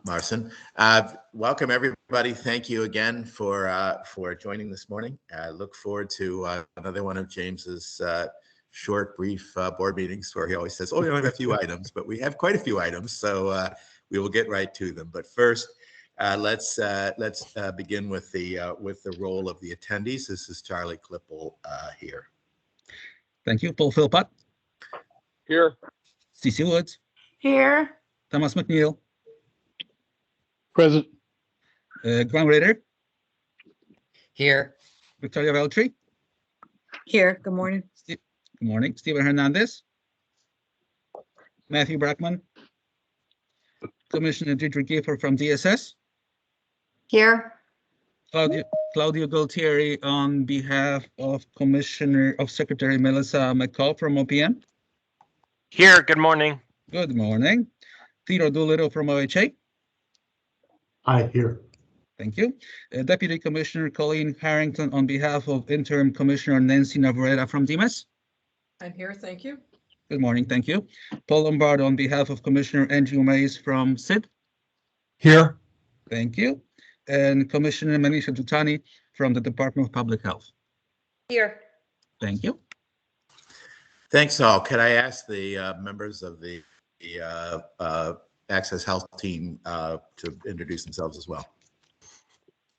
Marcin. Welcome, everybody. Thank you again for joining this morning. I look forward to another one of James's short, brief board meetings where he always says, "Oh, we only have a few items," but we have quite a few items, so we will get right to them. But first, let's begin with the role of the attendees. This is Charlie Klippel here. Thank you. Paul Philpott. Here. CC Woods. Here. Thomas McNeil. Present. Graham Rader. Here. Victoria Veltri. Here. Good morning. Good morning. Stephen Hernandez. Matthew Brackman. Commissioner Deirdre Giefer from DSS. Here. Claudio Gualtieri on behalf of Secretary Melissa McCall from OPM. Here, good morning. Good morning. Theodore Doolittle from OHA. Hi, here. Thank you. Deputy Commissioner Colleen Harrington on behalf of Interim Commissioner Nancy Navarrete from DMS. I'm here. Thank you. Good morning. Thank you. Paul Lombardo on behalf of Commissioner Andrew Mays from SID. Here. Thank you. And Commissioner Manisha Dutani from the Department of Public Health. Here. Thank you. Thanks, all. Could I ask the members of the Access Health team to introduce themselves as well?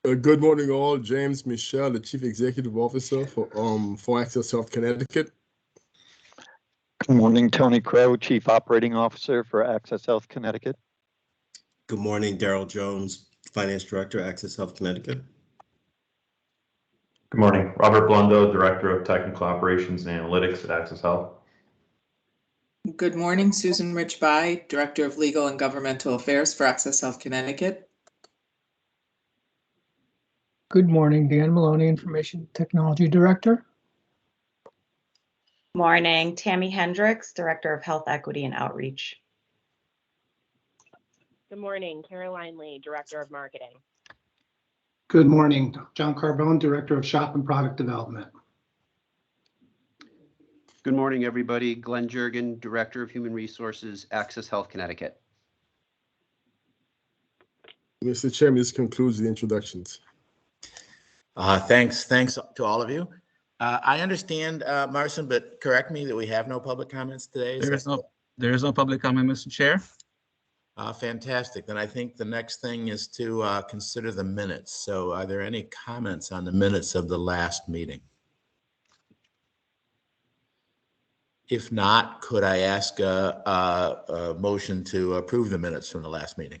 Good morning, all. James Michel, the Chief Executive Officer for Access Health Connecticut. Good morning, Tony Crow, Chief Operating Officer for Access Health Connecticut. Good morning, Daryl Jones, Finance Director, Access Health Connecticut. Good morning, Robert Blundo, Director of Technical Operations and Analytics at Access Health. Good morning, Susan Rich-By, Director of Legal and Governmental Affairs for Access Health Connecticut. Good morning, Dan Maloney, Information Technology Director. Morning, Tammy Hendricks, Director of Health Equity and Outreach. Good morning, Caroline Lee, Director of Marketing. Good morning, John Carbone, Director of Shop and Product Development. Good morning, everybody. Glenn Jurgen, Director of Human Resources, Access Health Connecticut. Mr. Chairman, this concludes the introductions. Thanks to all of you. I understand, Marcin, but correct me that we have no public comments today. There is no public comment, Mr. Chair. Fantastic. Then I think the next thing is to consider the minutes. So are there any comments on the minutes of the last meeting? If not, could I ask a motion to approve the minutes from the last meeting?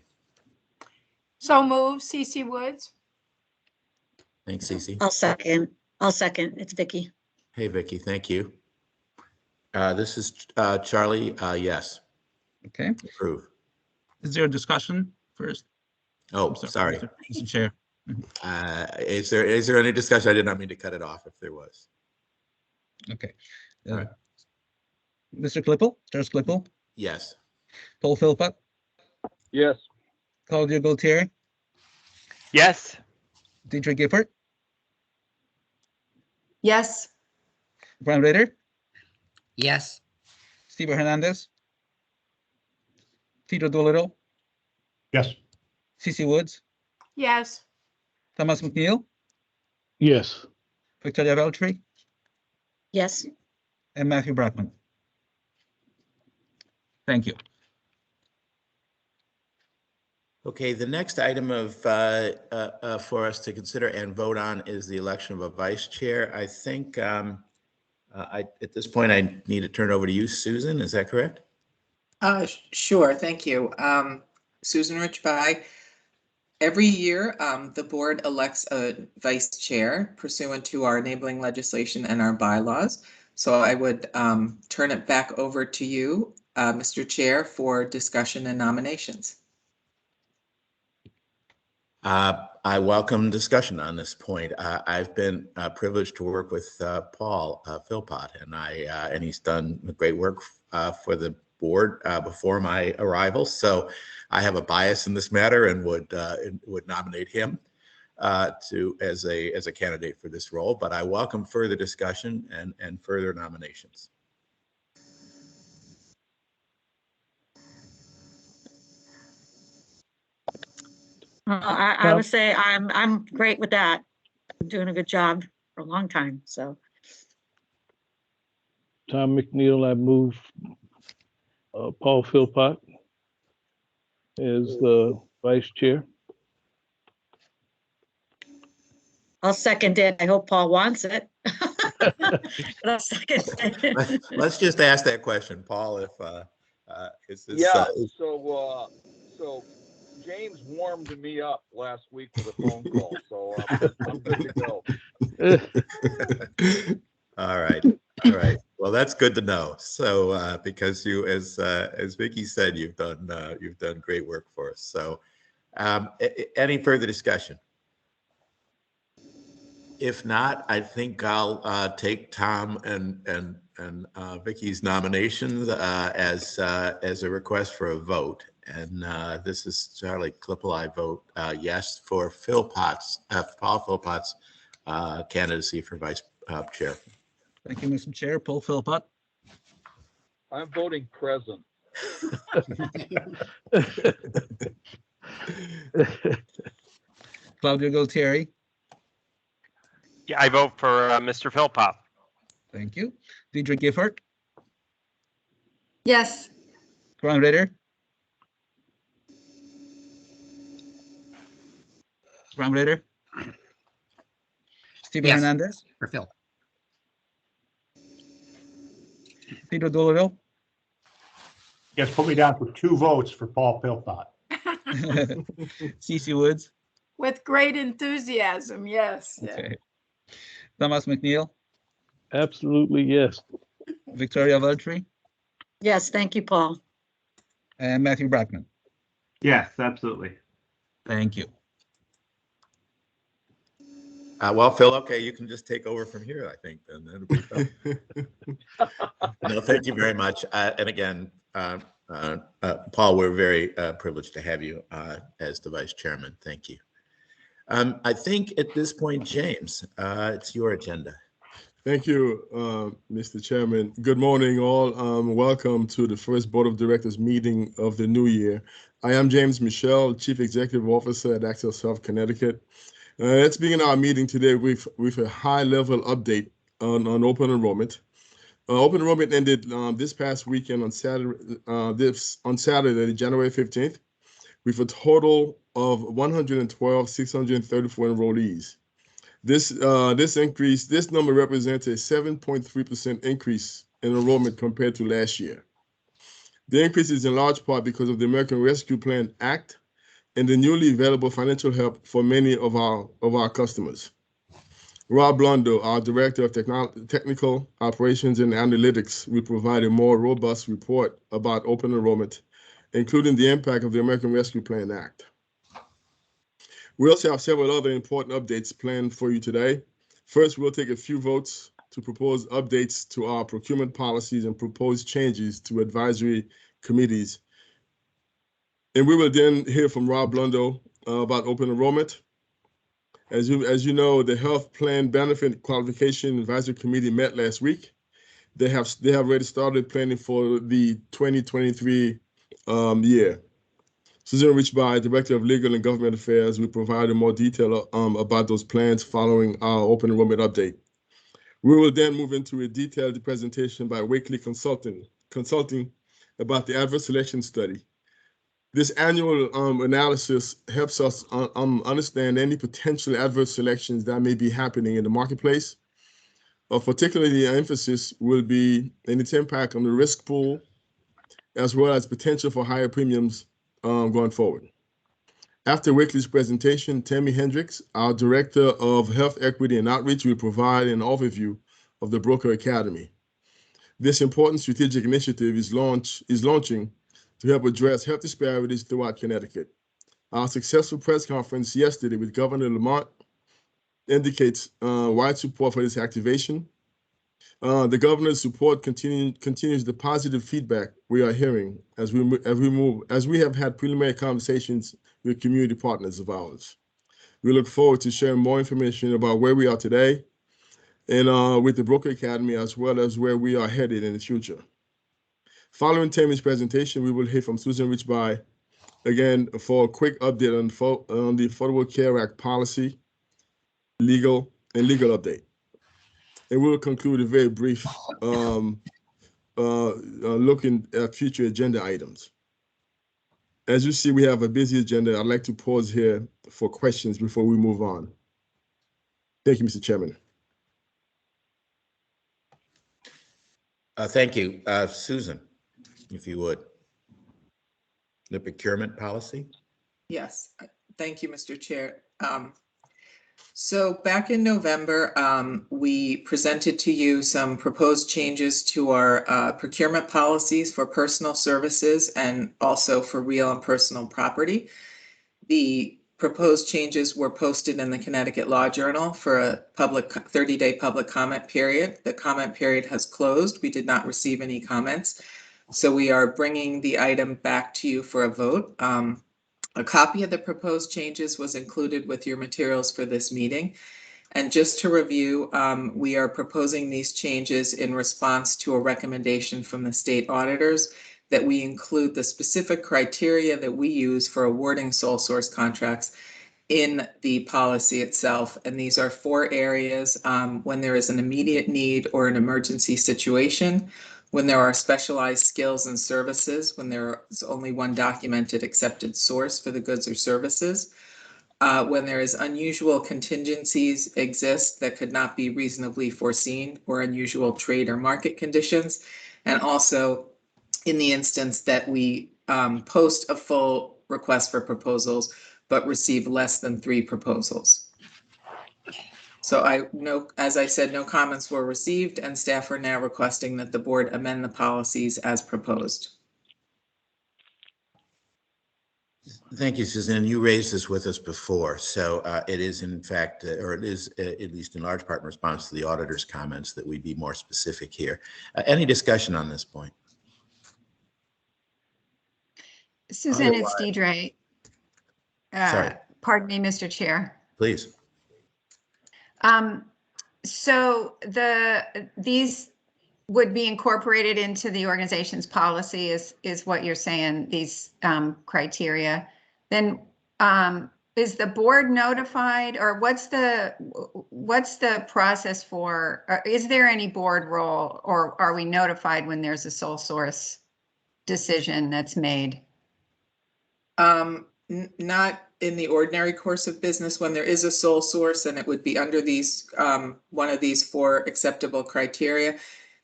So move, CC Woods. Thanks, Cece. I'll second. It's Vicky. Hey, Vicky, thank you. This is Charlie. Yes. Okay. Approve. Is there a discussion first? Oh, sorry. Mr. Chair. Is there any discussion? I did not mean to cut it off if there was. Okay. All right. Mr. Klippel, Charles Klippel. Yes. Paul Philpott. Yes. Claudio Gualtieri. Yes. Deirdre Gifford. Yes. Graham Rader. Yes. Stephen Hernandez. Theodore Doolittle. Yes. CC Woods. Yes. Thomas McNeil. Yes. Victoria Veltri. Yes. And Matthew Brackman. Thank you. Okay, the next item for us to consider and vote on is the election of a vice chair. I think at this point I need to turn it over to you, Susan. Is that correct? Sure, thank you. Susan Rich-By. Every year, the board elects a vice chair pursuant to our enabling legislation and our bylaws. So I would turn it back over to you, Mr. Chair, for discussion and nominations. I welcome discussion on this point. I've been privileged to work with Paul Philpott, and he's done great work for the board before my arrival. So I have a bias in this matter and would nominate him as a candidate for this role. But I welcome further discussion and further nominations. I would say I'm great with that. I'm doing a good job for a long time, so. Tom McNeil, I move Paul Philpott as the vice chair. I'll second it. I hope Paul wants it. I'll second it. Let's just ask that question, Paul, if, is this? Yeah, so James warmed me up last week with a phone call, so I'm good to go. All right. Well, that's good to know. So, because you, as Vicky said, you've done great work for us. So, any further discussion? If not, I think I'll take Tom and Vicky's nominations as a request for a vote. And this is Charlie Klippel. I vote yes for Paul Philpott's candidacy for vice chair. Thank you, Mr. Chair. Paul Philpott. I'm voting present. Claudio Gualtieri. Yeah, I vote for Mr. Philpott. Thank you. Deidre Gifford. Yes. Ron Ritter. Ron Ritter. Steven Yes. Hernandez. For Phil. Pedro Dolaville. Yes, put me down for 2 votes for Paul Philpott. Cece Woods. With great enthusiasm, yes. Okay. Thomas McNeil. Absolutely, yes. Victoria Valtry. Yes, thank you, Paul. And Matthew Brackman. Yes, absolutely. Thank you. Well, Phil, okay, you can just take over from here, I think, then. That'll be fun. No, thank you very much. And again, Paul, we're very privileged to have you as the vice chairman. Thank you. I think at this point, James, it's your agenda. Thank you, Mr. Chairman. Good morning, all. Welcome to the first Board of Directors meeting of the new year. I am James Michel, Chief Executive Officer at Access Health Connecticut. Let's begin our meeting today with a high-level update on open enrollment. Open enrollment ended this past weekend on Saturday, January 15th, with a total of 112,634 enrollees. This number represents a 7.3% increase in enrollment compared to last year. The increase is in large part because of the American Rescue Plan Act and the newly available financial help for many of our customers. Rob Blondo, our Director of Technical Operations and Analytics, will provide a more robust report about open enrollment, including the impact of the American Rescue Plan Act. We also have several other important updates planned for you today. First, we'll take a few votes to propose updates to our procurement policies and propose changes to advisory committees. And we will then hear from Rob Blondo about open enrollment. As you know, the Health Plan Benefit Qualification Advisory Committee met last week. They have already started planning for the 2023 year. Susan Richby, Director of Legal and Government Affairs, will provide more detail about those plans following our open enrollment update. We will then move into a detailed presentation by Wakely Consulting about the adverse selection study. This annual analysis helps us understand any potential adverse selections that may be happening in the marketplace. Particularly, the emphasis will be in its impact on the risk pool, as well as potential for higher premiums going forward. After Wakely's presentation, Tammy Hendricks, our Director of Health Equity and Outreach, will provide an overview of the Broker Academy. This important strategic initiative is launching to help address health disparities throughout Connecticut. Our successful press conference yesterday with Governor Lamont indicates wide support for this activation. The governor's support continues the positive feedback we are hearing as we have had preliminary conversations with community partners of ours. We look forward to sharing more information about where we are today and with the Broker Academy, as well as where we are headed in the future. Following Tammy's presentation, we will hear from Susan Richby, again, for a quick update on the Affordable Care Act policy, legal update. And we'll conclude a very brief looking at future agenda items. As you see, we have a busy agenda. I'd like to pause here for questions before we move on. Thank you, Mr. Chairman. Thank you. Susan, if you would. The procurement policy? Yes, thank you, Mr. Chair. So back in November, we presented to you some proposed changes to our procurement policies for personal services and also for real and personal property. The proposed changes were posted in the Connecticut Law Journal for a 30-day public comment period. The comment period has closed. We did not receive any comments. So we are bringing the item back to you for a vote. A copy of the proposed changes was included with your materials for this meeting. And just to review, we are proposing these changes in response to a recommendation from the state auditors that we include the specific criteria that we use for awarding sole source contracts in the policy itself. And these are 4 areas: when there is an immediate need or an emergency situation, when there are specialized skills and services, when there is only one documented accepted source for the goods or services, when there is unusual contingencies exist that could not be reasonably foreseen, or unusual trade or market conditions, and also in the instance that we post a full request for proposals but receive less than 3 proposals. So as I said, no comments were received, and staff are now requesting that the board amend the policies as proposed. Thank you, Susan. You raised this with us before, so it is in fact, or it is at least in large part in response to the auditor's comments that we be more specific here. Any discussion on this point? Susan, it's Deidre. Sorry. Pardon me, Mr. Chair. Please. So these would be incorporated into the organization's policy is what you're saying, these criteria. Then is the board notified, or what's the process for, is there any board role, or are we notified when there's a sole source decision that's made? Not in the ordinary course of business. When there is a sole source and it would be under these one of these 4 acceptable criteria,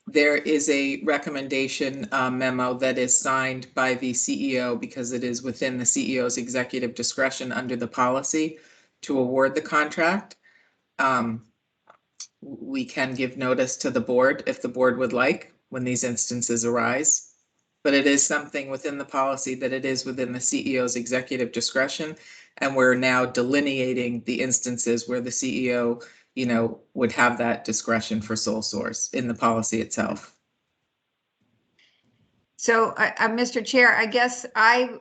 there is a recommendation memo that is signed by the CEO, because it is within the CEO's executive discretion under the policy to award the contract. We can give notice to the board if the board would like when these instances arise. But it is something within the policy that it is within the CEO's executive discretion. And we're now delineating the instances where the CEO, would have that discretion for sole source in the policy itself. So, Mr. Chair, I guess I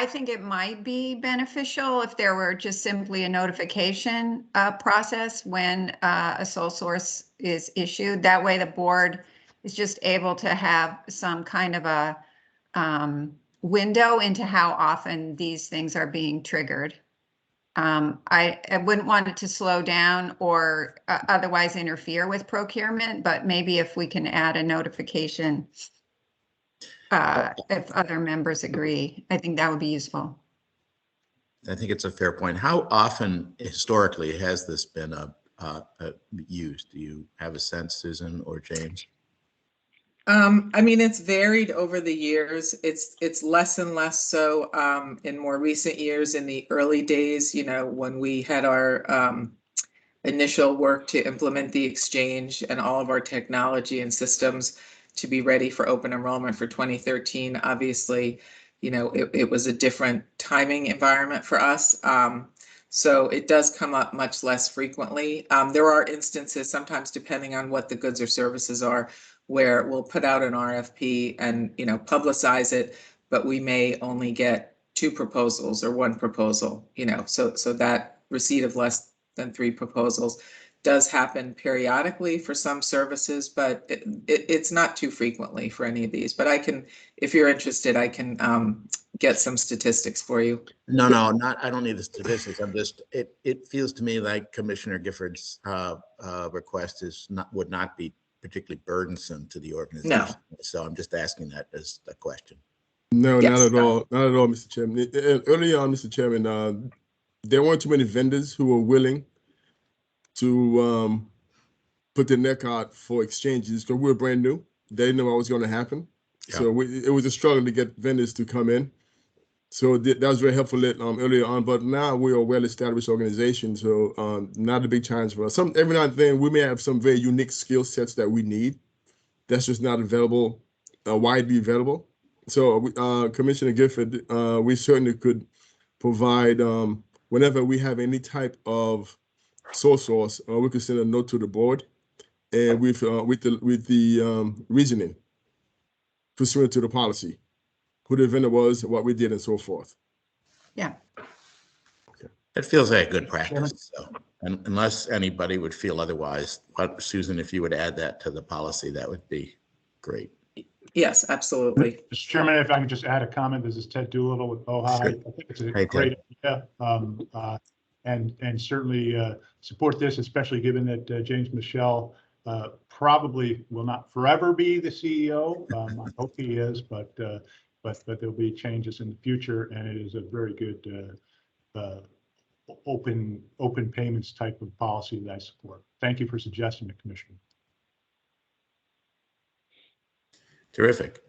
think it might be beneficial if there were just simply a notification process when a sole source is issued. That way the board is just able to have some kind of a window into how often these things are being triggered. I wouldn't want it to slow down or otherwise interfere with procurement, but maybe if we can add a notification, if other members agree, I think that would be useful. I think it's a fair point. How often historically has this been used? Do you have a sense, Susan or James? I mean, it's varied over the years. It's less and less so in more recent years. In the early days, when we had our initial work to implement the exchange and all of our technology and systems to be ready for open enrollment for 2013, obviously, it was a different timing environment for us. So it does come up much less frequently. There are instances, sometimes depending on what the goods or services are, where we'll put out an RFP and publicize it, but we may only get 2 proposals or 1 proposal. So that receipt of less than 3 proposals does happen periodically for some services, but it's not too frequently for any of these. But I can, if you're interested, I can get some statistics for you. No, I don't need the statistics. I'm just, it feels to me like Commissioner Gifford's request would not be particularly burdensome to the organization. No. So I'm just asking that as a question. No, Yes, not at all. Not at all, Mr. Chairman. Early on, Mr. Chairman, there weren't too many vendors who were willing to put their neck out for exchanges because we were brand new. They didn't know what was going to happen. Yeah. So it was a struggle to get vendors to come in. So that was very helpful earlier on. But now we are a well-established organization, so not a big challenge for us. Every now and then we may have some very unique skill sets that we need that's just not available, widely available. So Commissioner Gifford, we certainly could provide whenever we have any type of sole source, we could send a note to the board, and with the reasoning pursuant to the policy, who the vendor was, what we did, and so forth. Yeah. It feels like a good practice. So, and unless anybody would feel otherwise, but Susan, if you would add that to the policy, that would be great. Yes, absolutely. Mr. Chairman, if I could just add a comment, this is Ted Doolittle with OHA. Sure. I think it's a Hey, great idea. And certainly support this, especially given that James Michel probably will not forever be the CEO. I hope he is, but there'll be changes in the future, and it is a very good open payments type of policy that I support. Thank you for suggesting it, Commissioner. Terrific.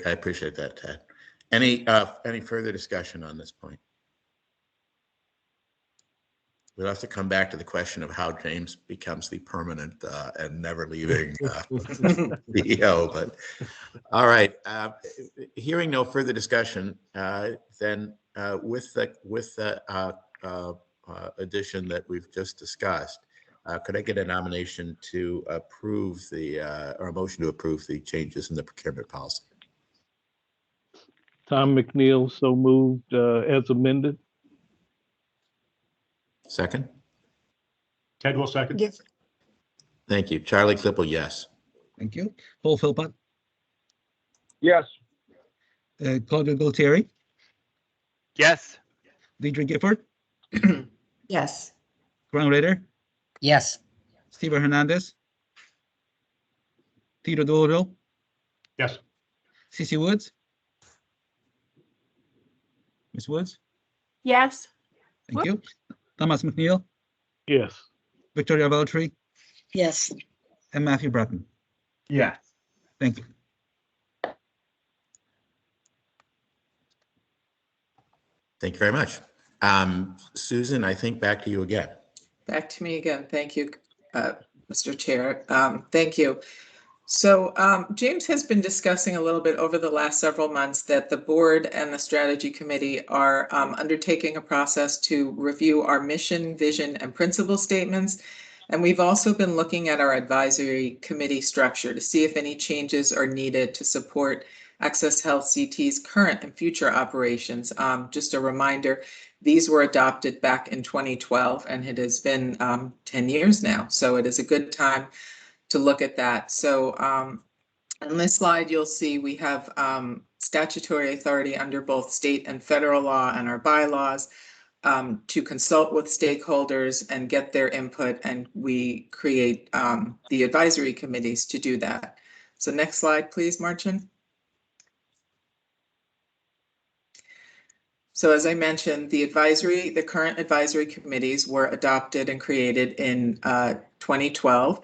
I appreciate that, Ted. Any further discussion on this point? We'll have to come back to the question of how James becomes the permanent and never leaving CEO. But all right, hearing no further discussion, then with the addition that we've just discussed, could I get a nomination to approve or a motion to approve the changes in the procurement policy? Tom McNeil, so moved as amended. Second? Ted will second. Yes. Thank you. Charlie Klippel, yes. Thank you. Paul Philpott, Yes. Claudia Gualtieri, Yes. Deidre Gifford, Yes. Grant Ritter, Yes. Stephen Hernandez, Tito Doolittle, Yes. CC Woods. Ms. Woods, Yes. thank you. Thomas McNeil, Yes. Victoria Veltri, Yes. and Matthew Bratton. Yes. Thank you. Thank you very much. Susan, I think back to you again. Back to me again. Thank you, Mr. Chair. Thank you. So James has been discussing a little bit over the last several months that the board and the strategy committee are undertaking a process to review our mission, vision, and principle statements. And we've also been looking at our advisory committee structure to see if any changes are needed to support Access Health CT's current and future operations. Just a reminder, these were adopted back in 2012, and it has been 10 years now. So it is a good time to look at that. So on this slide, you'll see we have statutory authority under both state and federal law and our bylaws to consult with stakeholders and get their input, and we create the advisory committees to do that. So next slide, please, Marcin. So as I mentioned, the current advisory committees were adopted and created in 2012.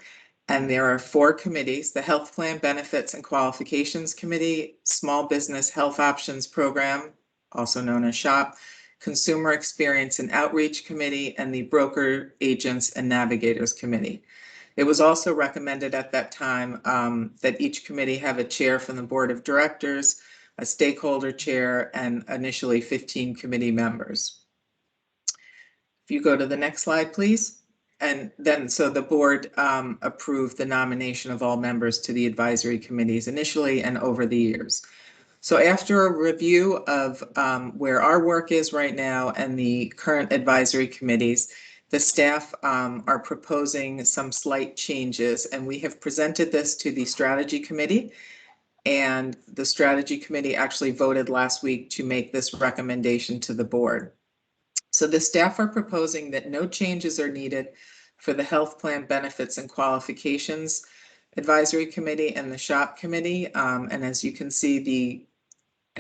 And there are 4 committees: the Health Plan Benefits and Qualifications Committee, Small Business Health Options Program, also known as SHOP, Consumer Experience and Outreach Committee, and the Broker Agents and Navigators Committee. It was also recommended at that time that each committee have a chair from the board of directors, a stakeholder chair, and initially 15 committee members. If you go to the next slide, please. And then, so the board approved the nomination of all members to the advisory committees initially and over the years. So after a review of where our work is right now and the current advisory committees, the staff are proposing some slight changes, and we have presented this to the strategy committee. And the strategy committee actually voted last week to make this recommendation to the board. So the staff are proposing that no changes are needed for the health plan benefits and qualifications advisory committee and the SHOP committee. And as you can see, the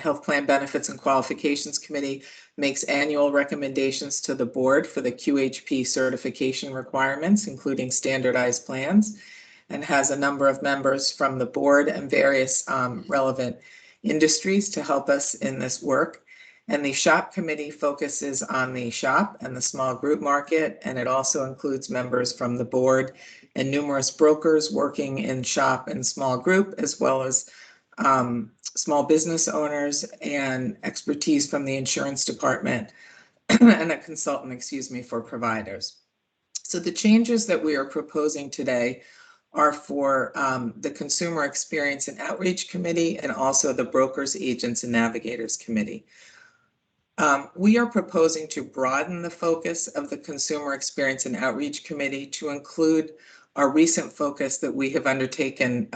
Health Plan Benefits and Qualifications Committee makes annual recommendations to the board for the QHP certification requirements, including standardized plans, and has a number of members from the board and various relevant industries to help us in this work. And the SHOP committee focuses on the SHOP and the small group market, and it also includes members from the board and numerous brokers working in SHOP and small group, as well as small business owners and expertise from the insurance department and a consultant, for providers. So the changes that we are proposing today are for the Consumer Experience and Outreach Committee and also the Brokers, Agents, and Navigators Committee. We are proposing to broaden the focus of the Consumer Experience and Outreach Committee to include our recent focus that we have undertaken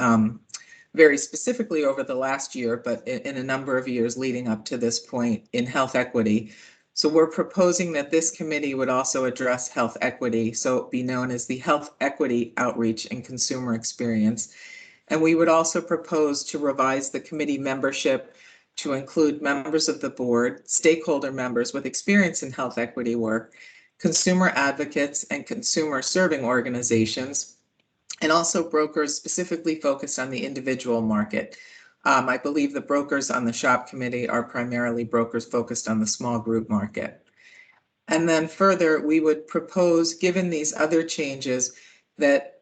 very specifically over the last year, but in a number of years leading up to this point in health equity. So we're proposing that this committee would also address health equity, so it be known as the Health Equity Outreach and Consumer Experience. And we would also propose to revise the committee membership to include members of the board, stakeholder members with experience in health equity work, consumer advocates and consumer serving organizations, and also brokers specifically focused on the individual market. I believe the brokers on the SHOP committee are primarily brokers focused on the small group market. And then further, we would propose, given these other changes, that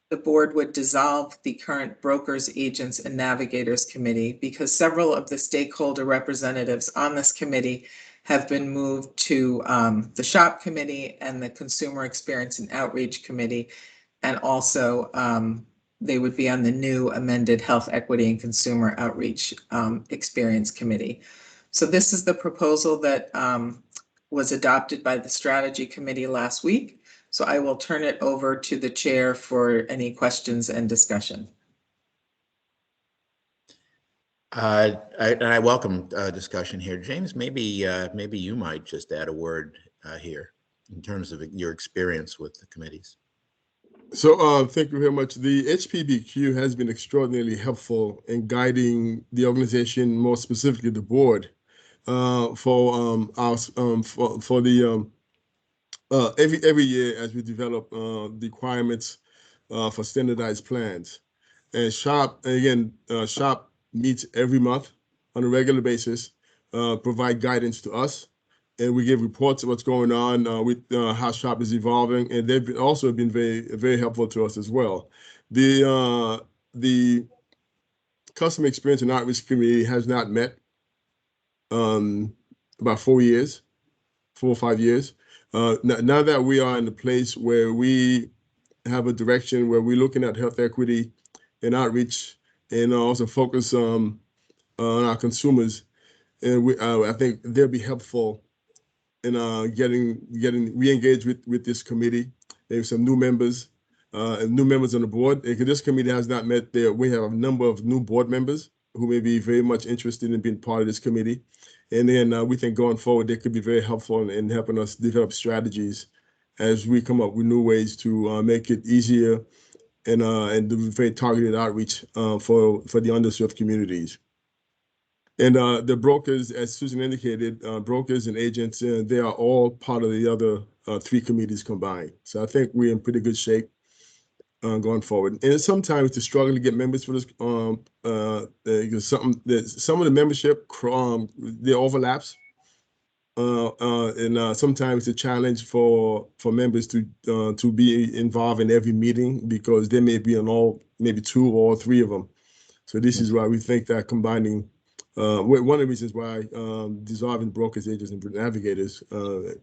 the board would dissolve the current Brokers, Agents, and Navigators Committee because several of the stakeholder representatives on this committee have been moved to the SHOP committee and the Consumer Experience and Outreach Committee, and also they would be on the new amended Health Equity and Consumer Outreach Experience Committee. So this is the proposal that was adopted by the Strategy Committee last week. So I will turn it over to the chair for any questions and discussion. I welcome discussion here. James, maybe you might just add a word here in terms of your experience with the committees. So thank you very much. The HPBQ has been extraordinarily helpful in guiding the organization, more specifically the board, for every year as we develop the requirements for standardized plans. And SHOP, again, SHOP meets every month on a regular basis, provide guidance to us. And we give reports of what's going on with how SHOP is evolving, and they've also been very helpful to us as well. The Customer Experience and Outreach Committee has not met about 4 or 5 years. Now that we are in a place where we have a direction where we're looking at health equity and outreach, and also focus on our consumers, and I think they'll be helpful in getting re-engaged with this committee. There's some new members and new members on the board. And this committee has not met there. We have a number of new board members who may be very much interested in being part of this committee. And then we think going forward, they could be very helpful in helping us develop strategies as we come up with new ways to make it easier and do very targeted outreach for the underserved communities. And the brokers, as Susan indicated, brokers and agents, they are all part of the other 3 committees combined. So I think we're in pretty good shape going forward. And sometimes it's a struggle to get members for this. Some of the membership, there overlaps. And sometimes it's a challenge for members to be involved in every meeting because they may be on maybe 2 or 3 of them. So this is why we think that combining one of the reasons why dissolving brokers, agents, and navigators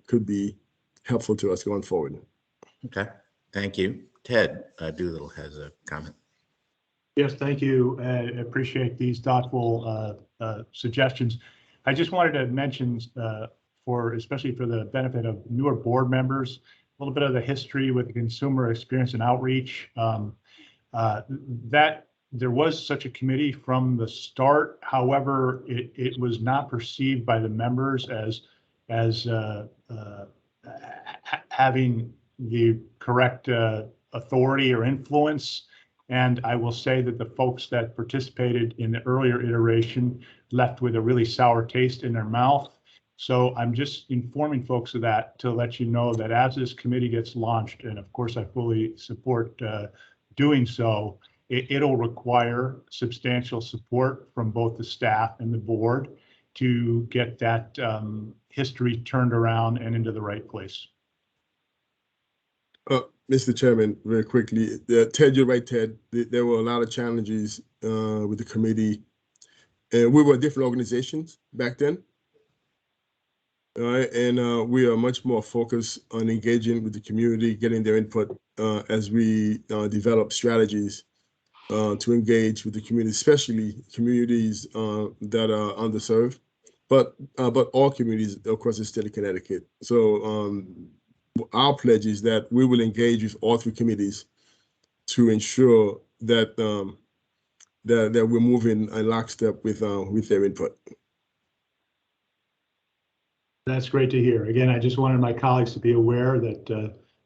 could be helpful to us going forward. Okay, thank you. Ted Doolittle has a comment. Yes, thank you. I appreciate these thoughtful suggestions. I just wanted to mention, especially for the benefit of newer board members, little bit of the history with the consumer experience and outreach. That there was such a committee from the start. However, it was not perceived by the members as having the correct authority or influence. And I will say that the folks that participated in the earlier iteration left with a really sour taste in their mouth. So I'm just informing folks of that to let you know that as this committee gets launched, and of course I fully support doing so, it'll require substantial support from both the staff and the board to get that history turned around and into the right place. Mr. Chairman, very quickly, Ted, you're right, Ted. There were a lot of challenges with the committee, and we were different organizations back then. All right, and we are much more focused on engaging with the community, getting their input as we develop strategies to engage with the community, especially communities that are underserved, but all communities across the state of Connecticut. So our pledge is that we will engage with all three committees to ensure that that we're moving in lockstep with their input. That's great to hear. Again, I just wanted my colleagues to be aware that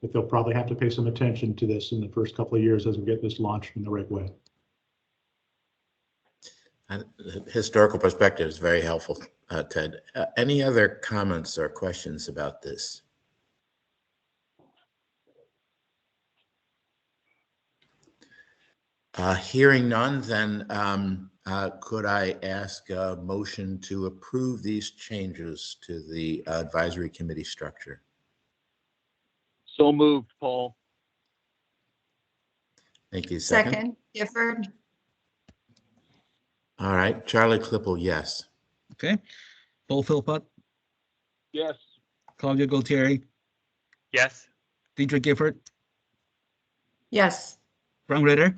that they'll probably have to pay some attention to this in the first couple of years as we get this launched in the right way. And the historical perspective is very helpful, Ted. Any other comments or questions about this? Hearing none, then could I ask a motion to approve these changes to the advisory committee structure? So moved, Paul. Thank you. Second, Gifford. All right, Charlie Klippel, yes. Okay. Paul Philpott, Yes. Claudia Gualtieri, Yes. Deidre Gifford, Yes. Frank Ritter.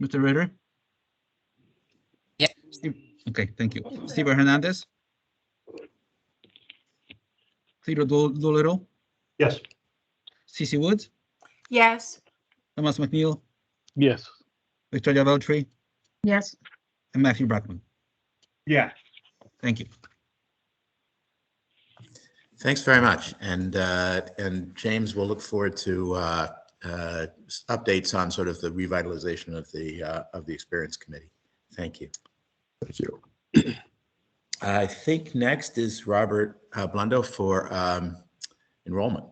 Mr. Ritter? Yeah. Okay, thank you. Steven Hernandez? Theodore Doolittle? Yes. Cece Woods? Yes. Thomas McNeil? Yes. Victoria Veltri? Yes. And Matthew Brackman? Yeah. Thank you. Thanks very much. And James, we'll look forward to updates on sort of the revitalization of the Experience Committee. Thank you. Thank you. I think next is Robert Blundo for enrollment.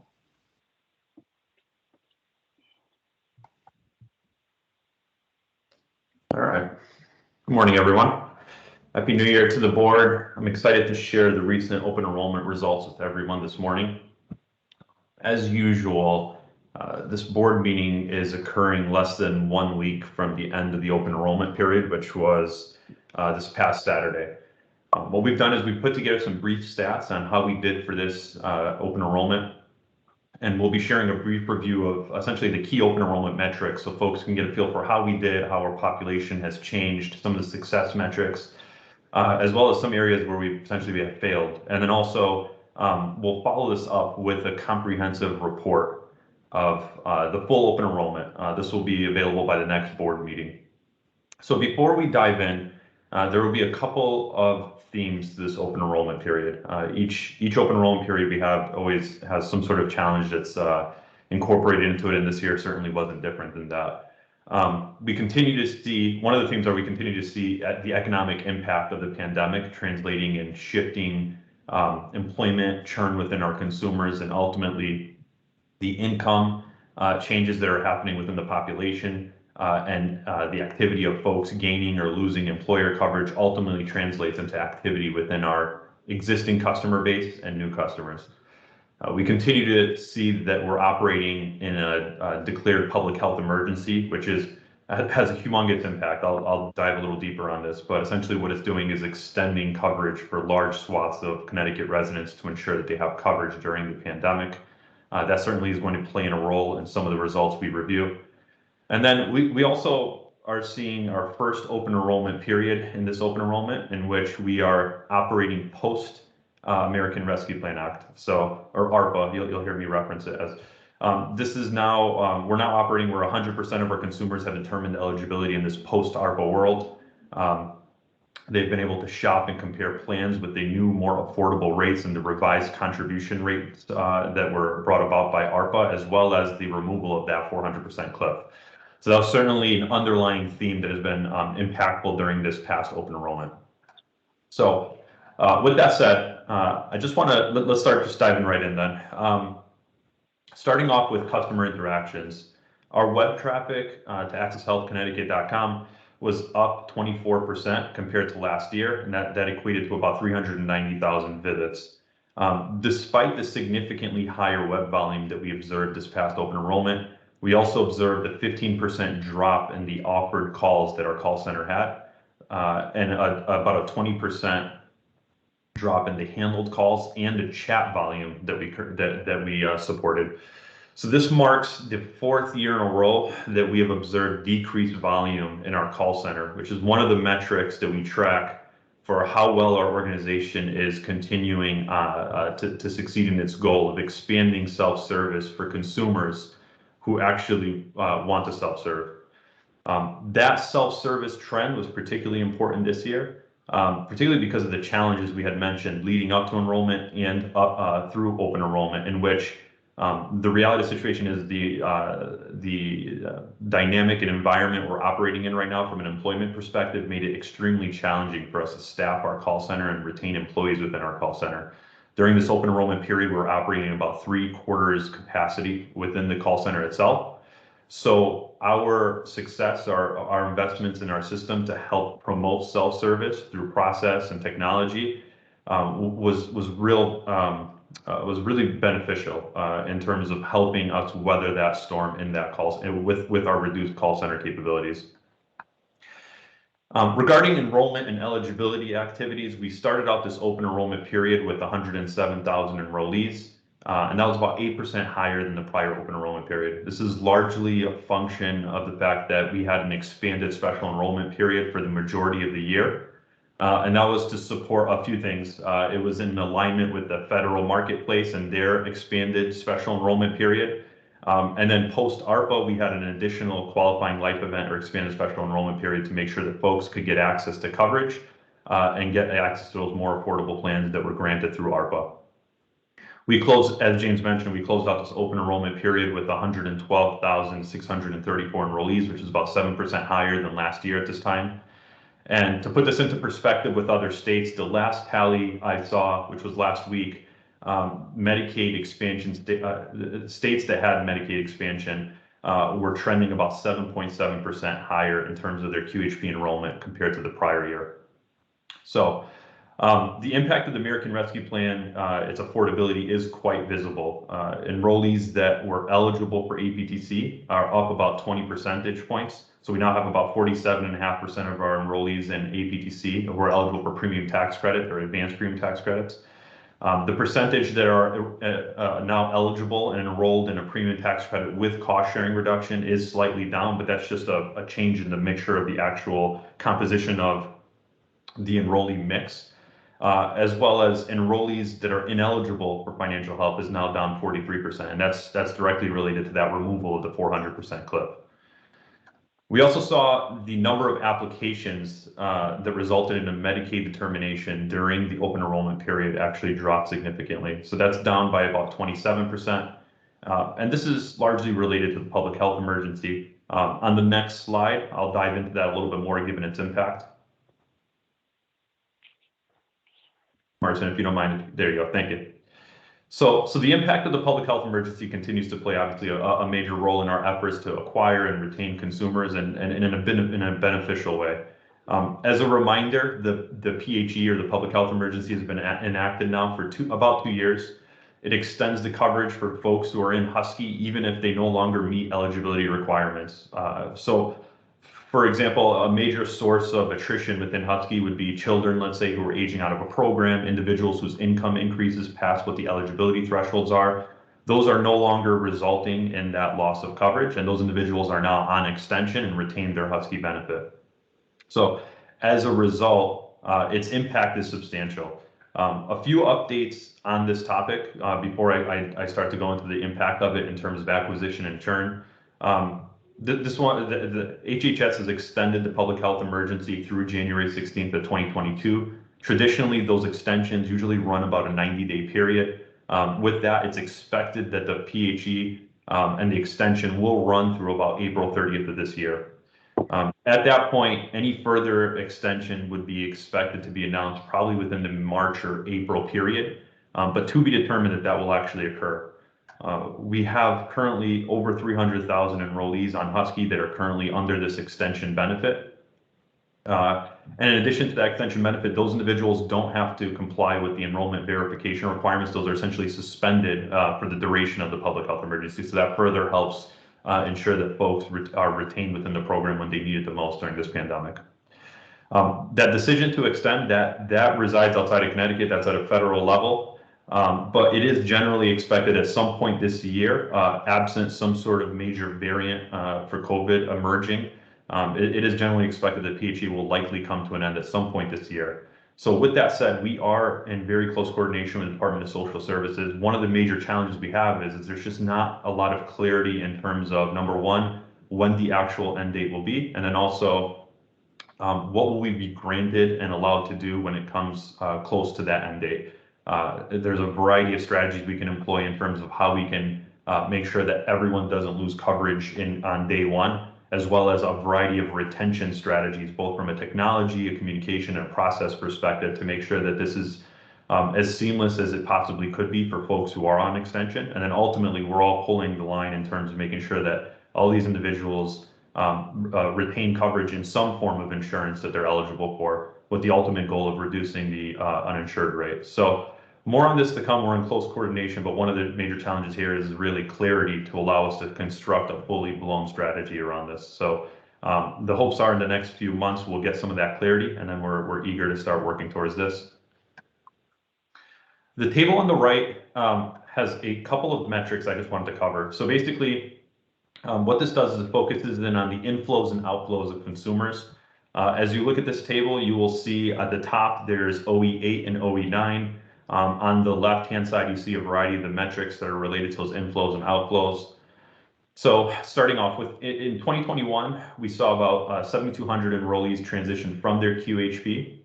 All right. Good morning, everyone. Happy New Year to the board. I'm excited to share the recent open enrollment results with everyone this morning. As usual, this board meeting is occurring less than 1 week from the end of the open enrollment period, which was this past Saturday. What we've done is we've put together some brief stats on how we did for this open enrollment, and we'll be sharing a brief review of essentially the key open enrollment metrics so folks can get a feel for how we did, how our population has changed, some of the success metrics, as well as some areas where we potentially have failed. And then also we'll follow this up with a comprehensive report of the full open enrollment. This will be available by the next board meeting. So before we dive in, there will be a couple of themes to this open enrollment period. Each open enrollment period we have always has some sort of challenge that's incorporated into it, and this year certainly wasn't different than that. We continue to see, one of the themes are we continue to see the economic impact of the pandemic translating and shifting employment churn within our consumers, and ultimately the income changes that are happening within the population, and the activity of folks gaining or losing employer coverage ultimately translates into activity within our existing customer base and new customers. We continue to see that we're operating in a declared public health emergency, which has a humongous impact. I'll dive a little deeper on this, but essentially what it's doing is extending coverage for large swaths of Connecticut residents to ensure that they have coverage during the pandemic. That certainly is going to play in a role in some of the results we review. And then we also are seeing our first open enrollment period in this open enrollment in which we are operating post American Rescue Plan Act, so, or ARPA, you'll hear me reference it as. This is now, we're now operating where 100% of our consumers have determined eligibility in this post-ARPA world. They've been able to shop and compare plans with the new, more affordable rates and the revised contribution rates that were brought about by ARPA, as well as the removal of that 400% cliff. So that was certainly an underlying theme that has been impactful during this past open enrollment. So with that said, I just want to, let's start just diving right in then. Starting off with customer interactions, our web traffic to accesshealthconnecticut.com was up 24% compared to last year, and that equated to about 390,000 visits. Despite the significantly higher web volume that we observed this past open enrollment, we also observed a 15% drop in the offered calls that our call center had, and about a 20% drop in the handled calls and the chat volume that we supported. So this marks the 4th year in a row that we have observed decreased volume in our call center, which is one of the metrics that we track for how well our organization is continuing to succeed in its goal of expanding self-service for consumers who actually want to self-serve. That self-service trend was particularly important this year, particularly because of the challenges we had mentioned leading up to enrollment and through open enrollment, in which the reality of the situation is the dynamic and environment we're operating in right now from an employment perspective made it extremely challenging for us to staff our call center and retain employees within our call center. During this open enrollment period, we're operating about 3/4 capacity within the call center itself. So our success, our investments in our system to help promote self-service through process and technology was really beneficial in terms of helping us weather that storm in that call with our reduced call center capabilities. Regarding enrollment and eligibility activities, we started out this open enrollment period with 107,000 enrollees, and that was about 8% higher than the prior open enrollment period. This is largely a function of the fact that we had an expanded special enrollment period for the majority of the year. And that was to support a few things. It was in alignment with the federal marketplace and their expanded special enrollment period. And then post ARPA, we had an additional qualifying life event or expanded special enrollment period to make sure that folks could get access to coverage and get access to those more affordable plans that were granted through ARPA. We closed, as James mentioned, we closed out this open enrollment period with 112,634 enrollees, which is about 7% higher than last year at this time. And to put this into perspective with other states, the last tally I saw, which was last week, Medicaid expansion, states that had Medicaid expansion were trending about 7.7% higher in terms of their QHP enrollment compared to the prior year. So the impact of the American Rescue Plan, its affordability is quite visible. Enrollees that were eligible for APTC are up about 20 percentage points. So we now have about 47.5% of our enrollees in APTC who are eligible for premium tax credit or advanced premium tax credits. The percentage that are now eligible and enrolled in a premium tax credit with cost sharing reduction is slightly down, but that's just a change in the mixture of the actual composition of the enrollee mix, as well as enrollees that are ineligible for financial help is now down 43%. And that's directly related to that removal of the 400% cliff. We also saw the number of applications that resulted in a Medicaid determination during the open enrollment period actually dropped significantly. So that's down by about 27%. And this is largely related to the public health emergency. On the next slide, I'll dive into that a little bit more given its impact. Martin, if you don't mind, there you go, thank you. So the impact of the public health emergency continues to play obviously a major role in our efforts to acquire and retain consumers and in a beneficial way. As a reminder, the PHE or the public health emergency has been enacted now for about 2 years. It extends the coverage for folks who are in Husky even if they no longer meet eligibility requirements. So for example, a major source of attrition within Husky would be children, let's say, who are aging out of a program, individuals whose income increases past what the eligibility thresholds are. Those are no longer resulting in that loss of coverage, and those individuals are now on extension and retain their Husky benefit. So as a result, its impact is substantial. A few updates on this topic before I start to go into the impact of it in terms of acquisition and churn. This one, the HHS has extended the public health emergency through January 16th of 2022. Traditionally, those extensions usually run about a 90-day period. With that, it's expected that the PHE and the extension will run through about April 30th of this year. At that point, any further extension would be expected to be announced probably within the March or April period, but to be determined that that will actually occur. We have currently over 300,000 enrollees on Husky that are currently under this extension benefit. And in addition to that extension benefit, those individuals don't have to comply with the enrollment verification requirements. Those are essentially suspended for the duration of the public health emergency. So that further helps ensure that folks are retained within the program when they need it the most during this pandemic. That decision to extend, that resides outside of Connecticut. That's at a federal level. But it is generally expected at some point this year, absent some sort of major variant for COVID emerging, it is generally expected that PHE will likely come to an end at some point this year. So with that said, we are in very close coordination with the Department of Social Services. One of the major challenges we have is there's just not a lot of clarity in terms of, number one, when the actual end date will be, and then also what will we be granted and allowed to do when it comes close to that end date. There's a variety of strategies we can employ in terms of how we can make sure that everyone doesn't lose coverage on day one, as well as a variety of retention strategies, both from a technology, a communication, and a process perspective to make sure that this is as seamless as it possibly could be for folks who are on extension. And then ultimately, we're all pulling the line in terms of making sure that all these individuals retain coverage in some form of insurance that they're eligible for, with the ultimate goal of reducing the uninsured rate. So more on this to come. We're in close coordination, but one of the major challenges here is really clarity to allow us to construct a fully blown strategy around this. So the hopes are in the next few months we'll get some of that clarity, and then we're eager to start working towards this. The table on the right has a couple of metrics I just wanted to cover. So basically, what this does is it focuses in on the inflows and outflows of consumers. As you look at this table, you will see at the top there's OE8 and OE9. On the left-hand side, you see a variety of the metrics that are related to those inflows and outflows. So starting off with, in 2021, we saw about 7,200 enrollees transition from their QHP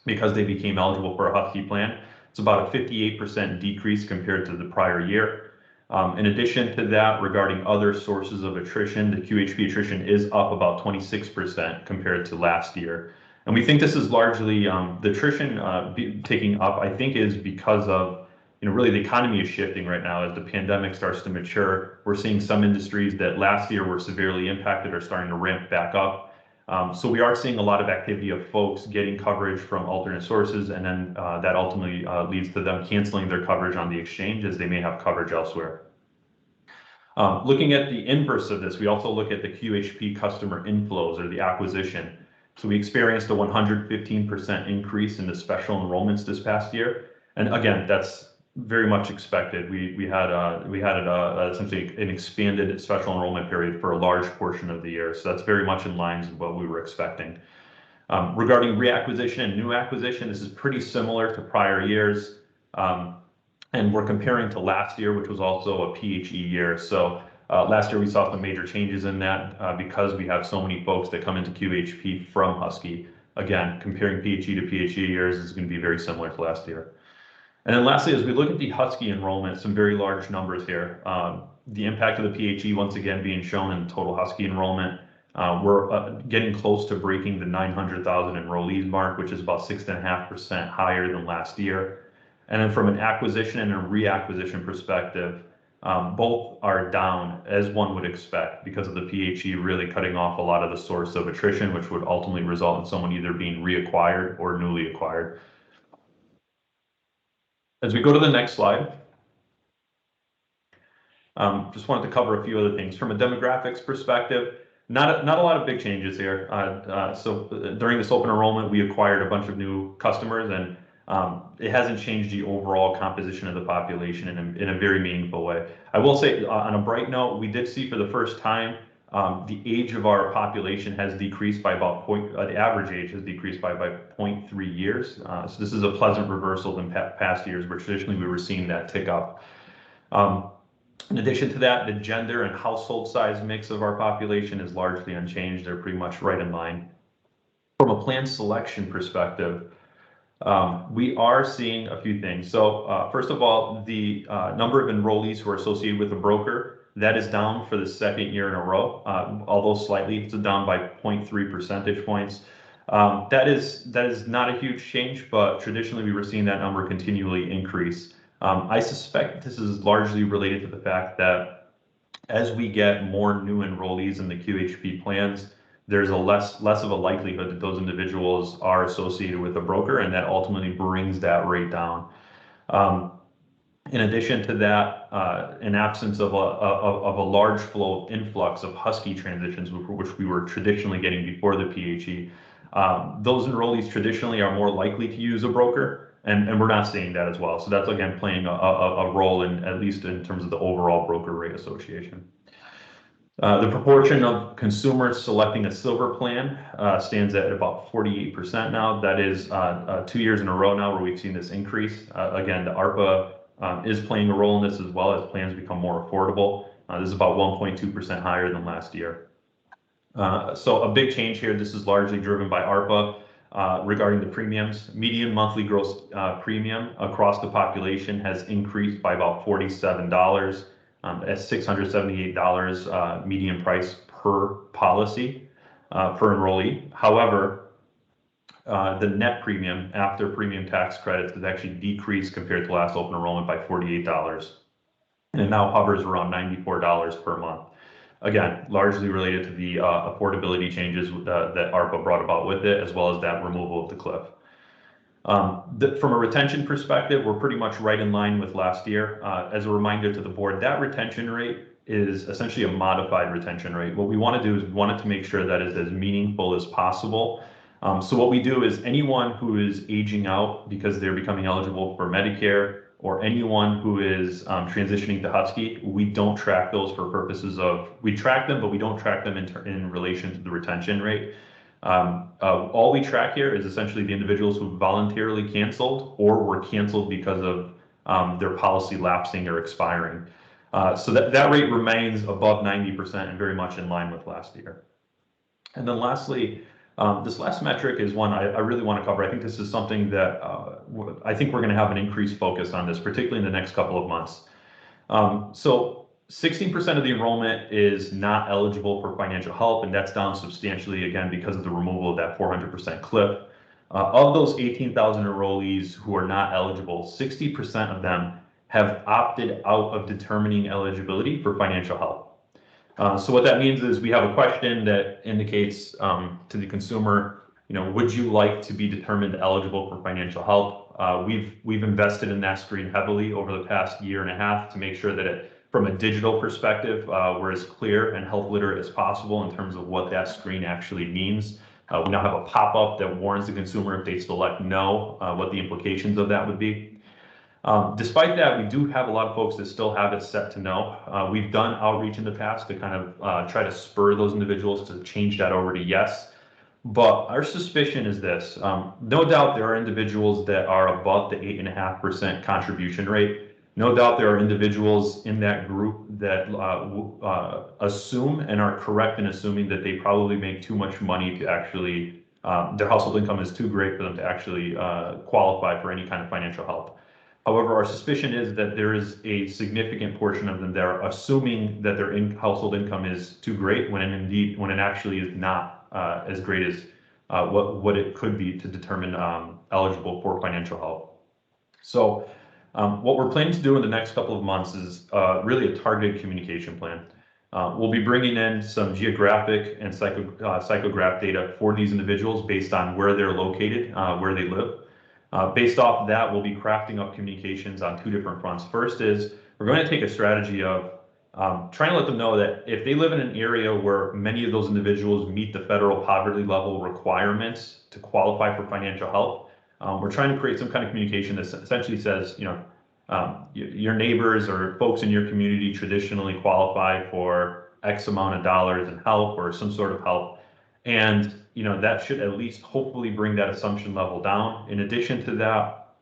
because they became eligible for a Husky plan. It's about a 58% decrease compared to the prior year. In addition to that, regarding other sources of attrition, the QHP attrition is up about 26% compared to last year. And we think this is largely the attrition taking up, I think, is because of, really the economy is shifting right now as the pandemic starts to mature. We're seeing some industries that last year were severely impacted are starting to ramp back up. So we are seeing a lot of activity of folks getting coverage from alternate sources, and then that ultimately leads to them canceling their coverage on the exchange as they may have coverage elsewhere. Looking at the inverse of this, we also look at the QHP customer inflows or the acquisition. So we experienced a 115% increase in the special enrollments this past year. And again, that's very much expected. We had essentially an expanded special enrollment period for a large portion of the year. So that's very much in line with what we were expecting. Regarding reacquisition and new acquisition, this is pretty similar to prior years. And we're comparing to last year, which was also a PHE year. So last year we saw some major changes in that because we have so many folks that come into QHP from Husky. Again, comparing PHE to PHE years is going to be very similar to last year. And then lastly, as we look at the Husky enrollment, some very large numbers here. The impact of the PHE once again being shown in total Husky enrollment. We're getting close to breaking the 900,000 enrollees mark, which is about 6.5% higher than last year. And then from an acquisition and a reacquisition perspective, both are down as one would expect because of the PHE really cutting off a lot of the source of attrition, which would ultimately result in someone either being reacquired or newly acquired. As we go to the next slide, just wanted to cover a few other things. From a demographics perspective, not a lot of big changes here. So during this open enrollment, we acquired a bunch of new customers, and it hasn't changed the overall composition of the population in a very meaningful way. I will say, on a bright note, we did see for the first time The age of our population has decreased by about the average age has decreased by 0.3 years. So this is a pleasant reversal than past years where traditionally we were seeing that tick up. In addition to that, the gender and household size mix of our population is largely unchanged. They're pretty much right in line. From a plan selection perspective, we are seeing a few things. So first of all, the number of enrollees who are associated with a broker, that is down for the second year in a row, although slightly, it's down by 0.3 percentage points. That is not a huge change, but traditionally we were seeing that number continually increase. I suspect this is largely related to the fact that as we get more new enrollees in the QHP plans, there's a less of a likelihood that those individuals are associated with a broker, and that ultimately brings that rate down. In addition to that, in absence of a large flow influx of Husky transitions, which we were traditionally getting before the PHE, those enrollees traditionally are more likely to use a broker, and we're not seeing that as well. So that's again playing a role in, at least in terms of the overall broker rate association. The proportion of consumers selecting a silver plan stands at about 48% now. That is 2 years in a row now where we've seen this increase. Again, the ARPA is playing a role in this as well as plans become more affordable. This is about 1.2% higher than last year. So a big change here. This is largely driven by ARPA regarding the premiums. Median monthly gross premium across the population has increased by about $47 at $678 median price per policy per enrollee. However, the net premium after premium tax credits has actually decreased compared to last open enrollment by $48, and it now hovers around $94 per month. Again, largely related to the affordability changes that ARPA brought about with it, as well as that removal of the cliff. From a retention perspective, we're pretty much right in line with last year. As a reminder to the board, that retention rate is essentially a modified retention rate. What we want to do is we want it to make sure that it's as meaningful as possible. So what we do is anyone who is aging out because they're becoming eligible for Medicare, or anyone who is transitioning to Husky, we don't track those for purposes of, we track them, but we don't track them in relation to the retention rate. All we track here is essentially the individuals who voluntarily canceled or were canceled because of their policy lapsing or expiring. So that rate remains above 90% and very much in line with last year. And then lastly, this last metric is one I really want to cover. I think this is something that I think we're going to have an increased focus on this, particularly in the next couple of months. So 16% of the enrollment is not eligible for financial help, and that's down substantially again because of the removal of that 400% cliff. Of those 18,000 enrollees who are not eligible, 60% of them have opted out of determining eligibility for financial help. So what that means is we have a question that indicates to the consumer, would you like to be determined eligible for financial help? We've invested in that screen heavily over the past year and a half to make sure that from a digital perspective, we're as clear and health literate as possible in terms of what that screen actually means. We now have a pop-up that warns the consumer if they select no, what the implications of that would be. Despite that, we do have a lot of folks that still have it set to no. We've done outreach in the past to kind of try to spur those individuals to change that over to yes. But our suspicion is this. No doubt there are individuals that are above the 8.5% contribution rate. No doubt there are individuals in that group that assume and are correct in assuming that they probably make too much money to actually, their household income is too great for them to actually qualify for any kind of financial help. However, our suspicion is that there is a significant portion of them that are assuming that their household income is too great when it actually is not as great as what it could be to determine eligible for financial help. So what we're planning to do in the next couple of months is really a targeted communication plan. We'll be bringing in some geographic and psychograph data for these individuals based on where they're located, where they live. Based off of that, we'll be crafting up communications on two different fronts. First is we're going to take a strategy of trying to let them know that if they live in an area where many of those individuals meet the federal poverty level requirements to qualify for financial help, we're trying to create some kind of communication that essentially says, your neighbors or folks in your community traditionally qualify for X amount of dollars in help or some sort of help. And, that should at least hopefully bring that assumption level down. In addition to that,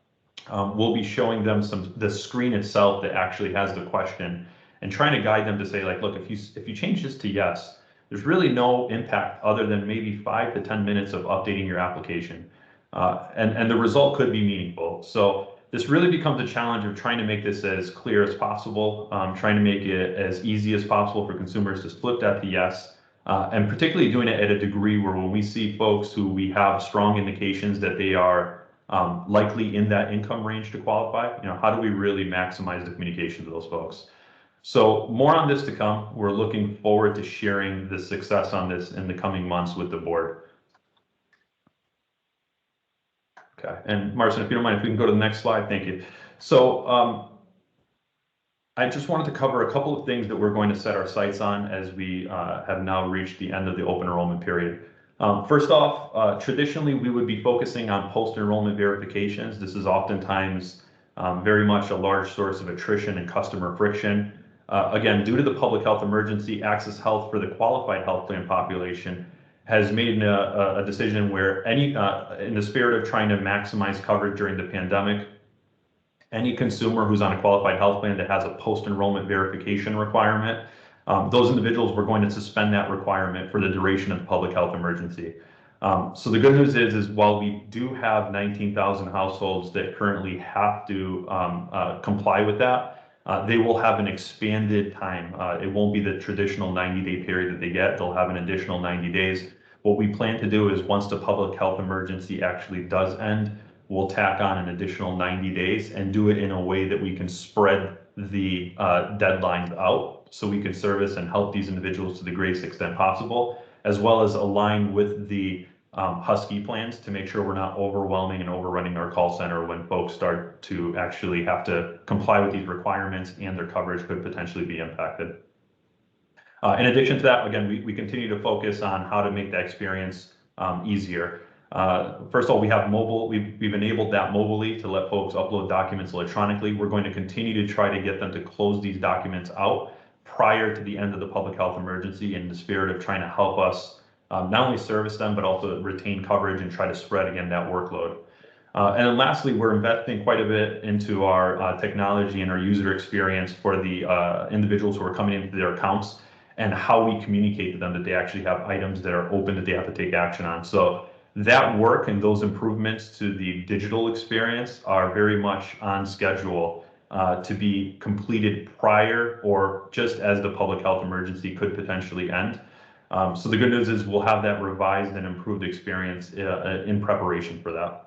we'll be showing them the screen itself that actually has the question and trying to guide them to say, like, look, if you change this to yes, there's really no impact other than maybe 5 to 10 minutes of updating your application. And the result could be meaningful. So this really becomes a challenge of trying to make this as clear as possible, trying to make it as easy as possible for consumers to flip that to yes, and particularly doing it at a degree where when we see folks who we have strong indications that they are likely in that income range to qualify, how do we really maximize the communication to those folks? So more on this to come. We're looking forward to sharing the success on this in the coming months with the board. Okay, and Marcin, if you don't mind, if we can go to the next slide, thank you. So I just wanted to cover a couple of things that we're going to set our sights on as we have now reached the end of the open enrollment period. First off, traditionally, we would be focusing on post-enrollment verifications. This is oftentimes very much a large source of attrition and customer friction. Again, due to the public health emergency, Access Health for the qualified health plan population has made a decision where in the spirit of trying to maximize coverage during the pandemic, any consumer who's on a qualified health plan that has a post-enrollment verification requirement, those individuals were going to suspend that requirement for the duration of the public health emergency. So the good news is while we do have 19,000 households that currently have to comply with that, they will have an expanded time. It won't be the traditional 90-day period that they get. They'll have an additional 90 days. What we plan to do is once the public health emergency actually does end, we'll tack on an additional 90 days and do it in a way that we can spread the deadlines out so we can service and help these individuals to the greatest extent possible, as well as align with the Husky plans to make sure we're not overwhelming and overrunning our call center when folks start to actually have to comply with these requirements and their coverage could potentially be impacted. In addition to that, again, we continue to focus on how to make that experience easier. First of all, we have mobile. We've enabled that mobilely to let folks upload documents electronically. We're going to continue to try to get them to close these documents out prior to the end of the public health emergency in the spirit of trying to help us not only service them, but also retain coverage and try to spread, again, that workload. And then lastly, we're investing quite a bit into our technology and our user experience for the individuals who are coming into their accounts and how we communicate to them that they actually have items that are open that they have to take action on. So that work and those improvements to the digital experience are very much on schedule to be completed prior or just as the public health emergency could potentially end. So the good news is we'll have that revised and improved experience in preparation for that.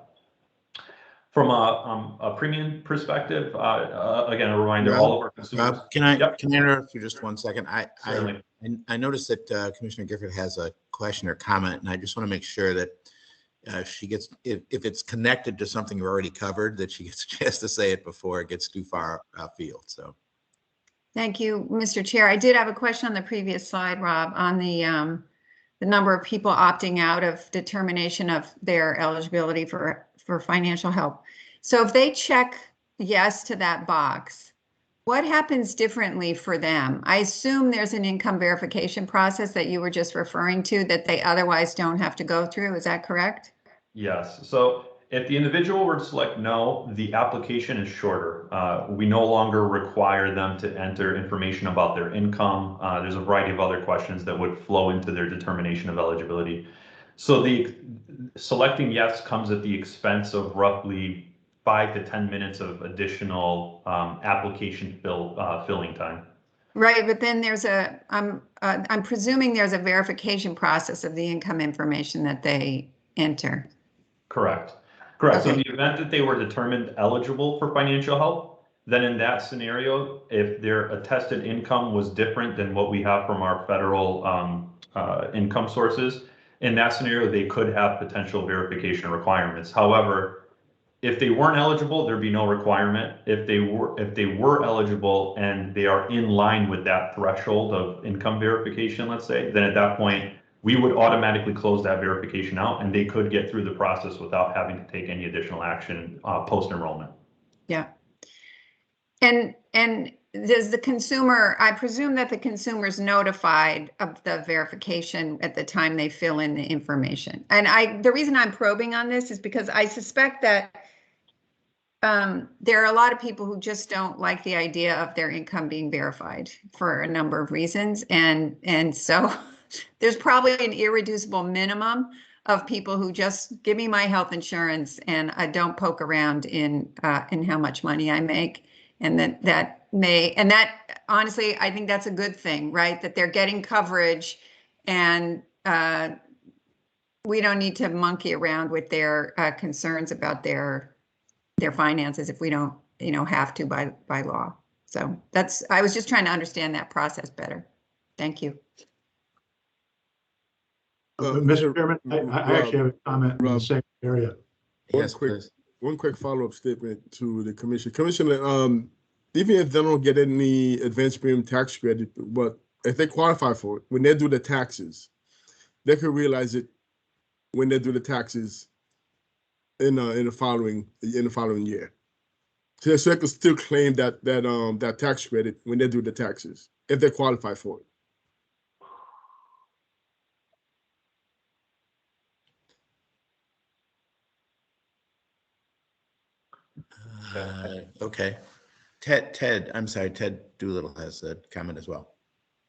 From a premium perspective, again, a reminder, all of our consumers. Can I interrupt you just 1 second? I noticed that Commissioner Gifford has a question or comment, and I just want to make sure that she gets, if it's connected to something you already covered, that she gets a chance to say it before it gets too far afield. So. Thank you, Mr. Chair. I did have a question on the previous slide, Rob, on the number of people opting out of determination of their eligibility for financial help. So if they check yes to that box, what happens differently for them? I assume there's an income verification process that you were just referring to that they otherwise don't have to go through. Is that correct? Yes. So if the individual were to select no, the application is shorter. We no longer require them to enter information about their income. There's a variety of other questions that would flow into their determination of eligibility. So the selecting yes comes at the expense of roughly 5 to 10 minutes of additional application filling time. Right, but then there's I'm presuming there's a verification process of the income information that they enter. Correct. Correct. Okay. So in the event that they were determined eligible for financial help, then in that scenario, if their attested income was different than what we have from our federal income sources, in that scenario, they could have potential verification requirements. However, if they weren't eligible, there'd be no requirement. If they were eligible and they are in line with that threshold of income verification, let's say, then at that point, we would automatically close that verification out and they could get through the process without having to take any additional action post-enrollment. Yeah. And does the consumer, I presume that the consumer's notified of the verification at the time they fill in the information. And the reason I'm probing on this is because I suspect that there are a lot of people who just don't like the idea of their income being verified for a number of reasons. And so there's probably an irreducible minimum of people who just give me my health insurance and I don't poke around in how much money I make. And that honestly, I think that's a good thing, right? That they're getting coverage and we don't need to monkey around with their concerns about their finances if we don't, have to by law. So I was just trying to understand that process better. Thank you. Mr. Chairman, I actually have a comment in the same area. Yes, please. One quick follow-up statement to the commission. Commissioner, even if they don't get any advanced premium tax credit, but if they qualify for it, when they do the taxes, they could realize it when they do the taxes in the following year. So they could still claim that tax credit when they do the taxes if they qualify for it. Okay. Ted, I'm sorry, Ted Doolittle has a comment as well.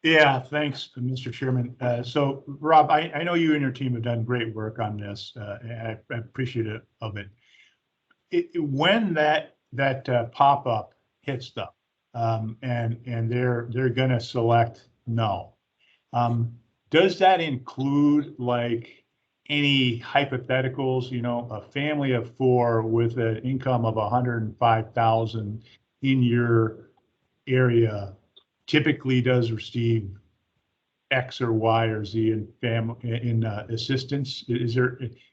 Yeah, thanks, Mr. Chairman. So Rob, I know you and your team have done great work on this. I appreciate it of it. When that pop-up hits them, and they're gonna select no. Does that include like any hypotheticals? A family of 4 with an income of 105,000 in your area typically does receive X or Y or Z in assistance.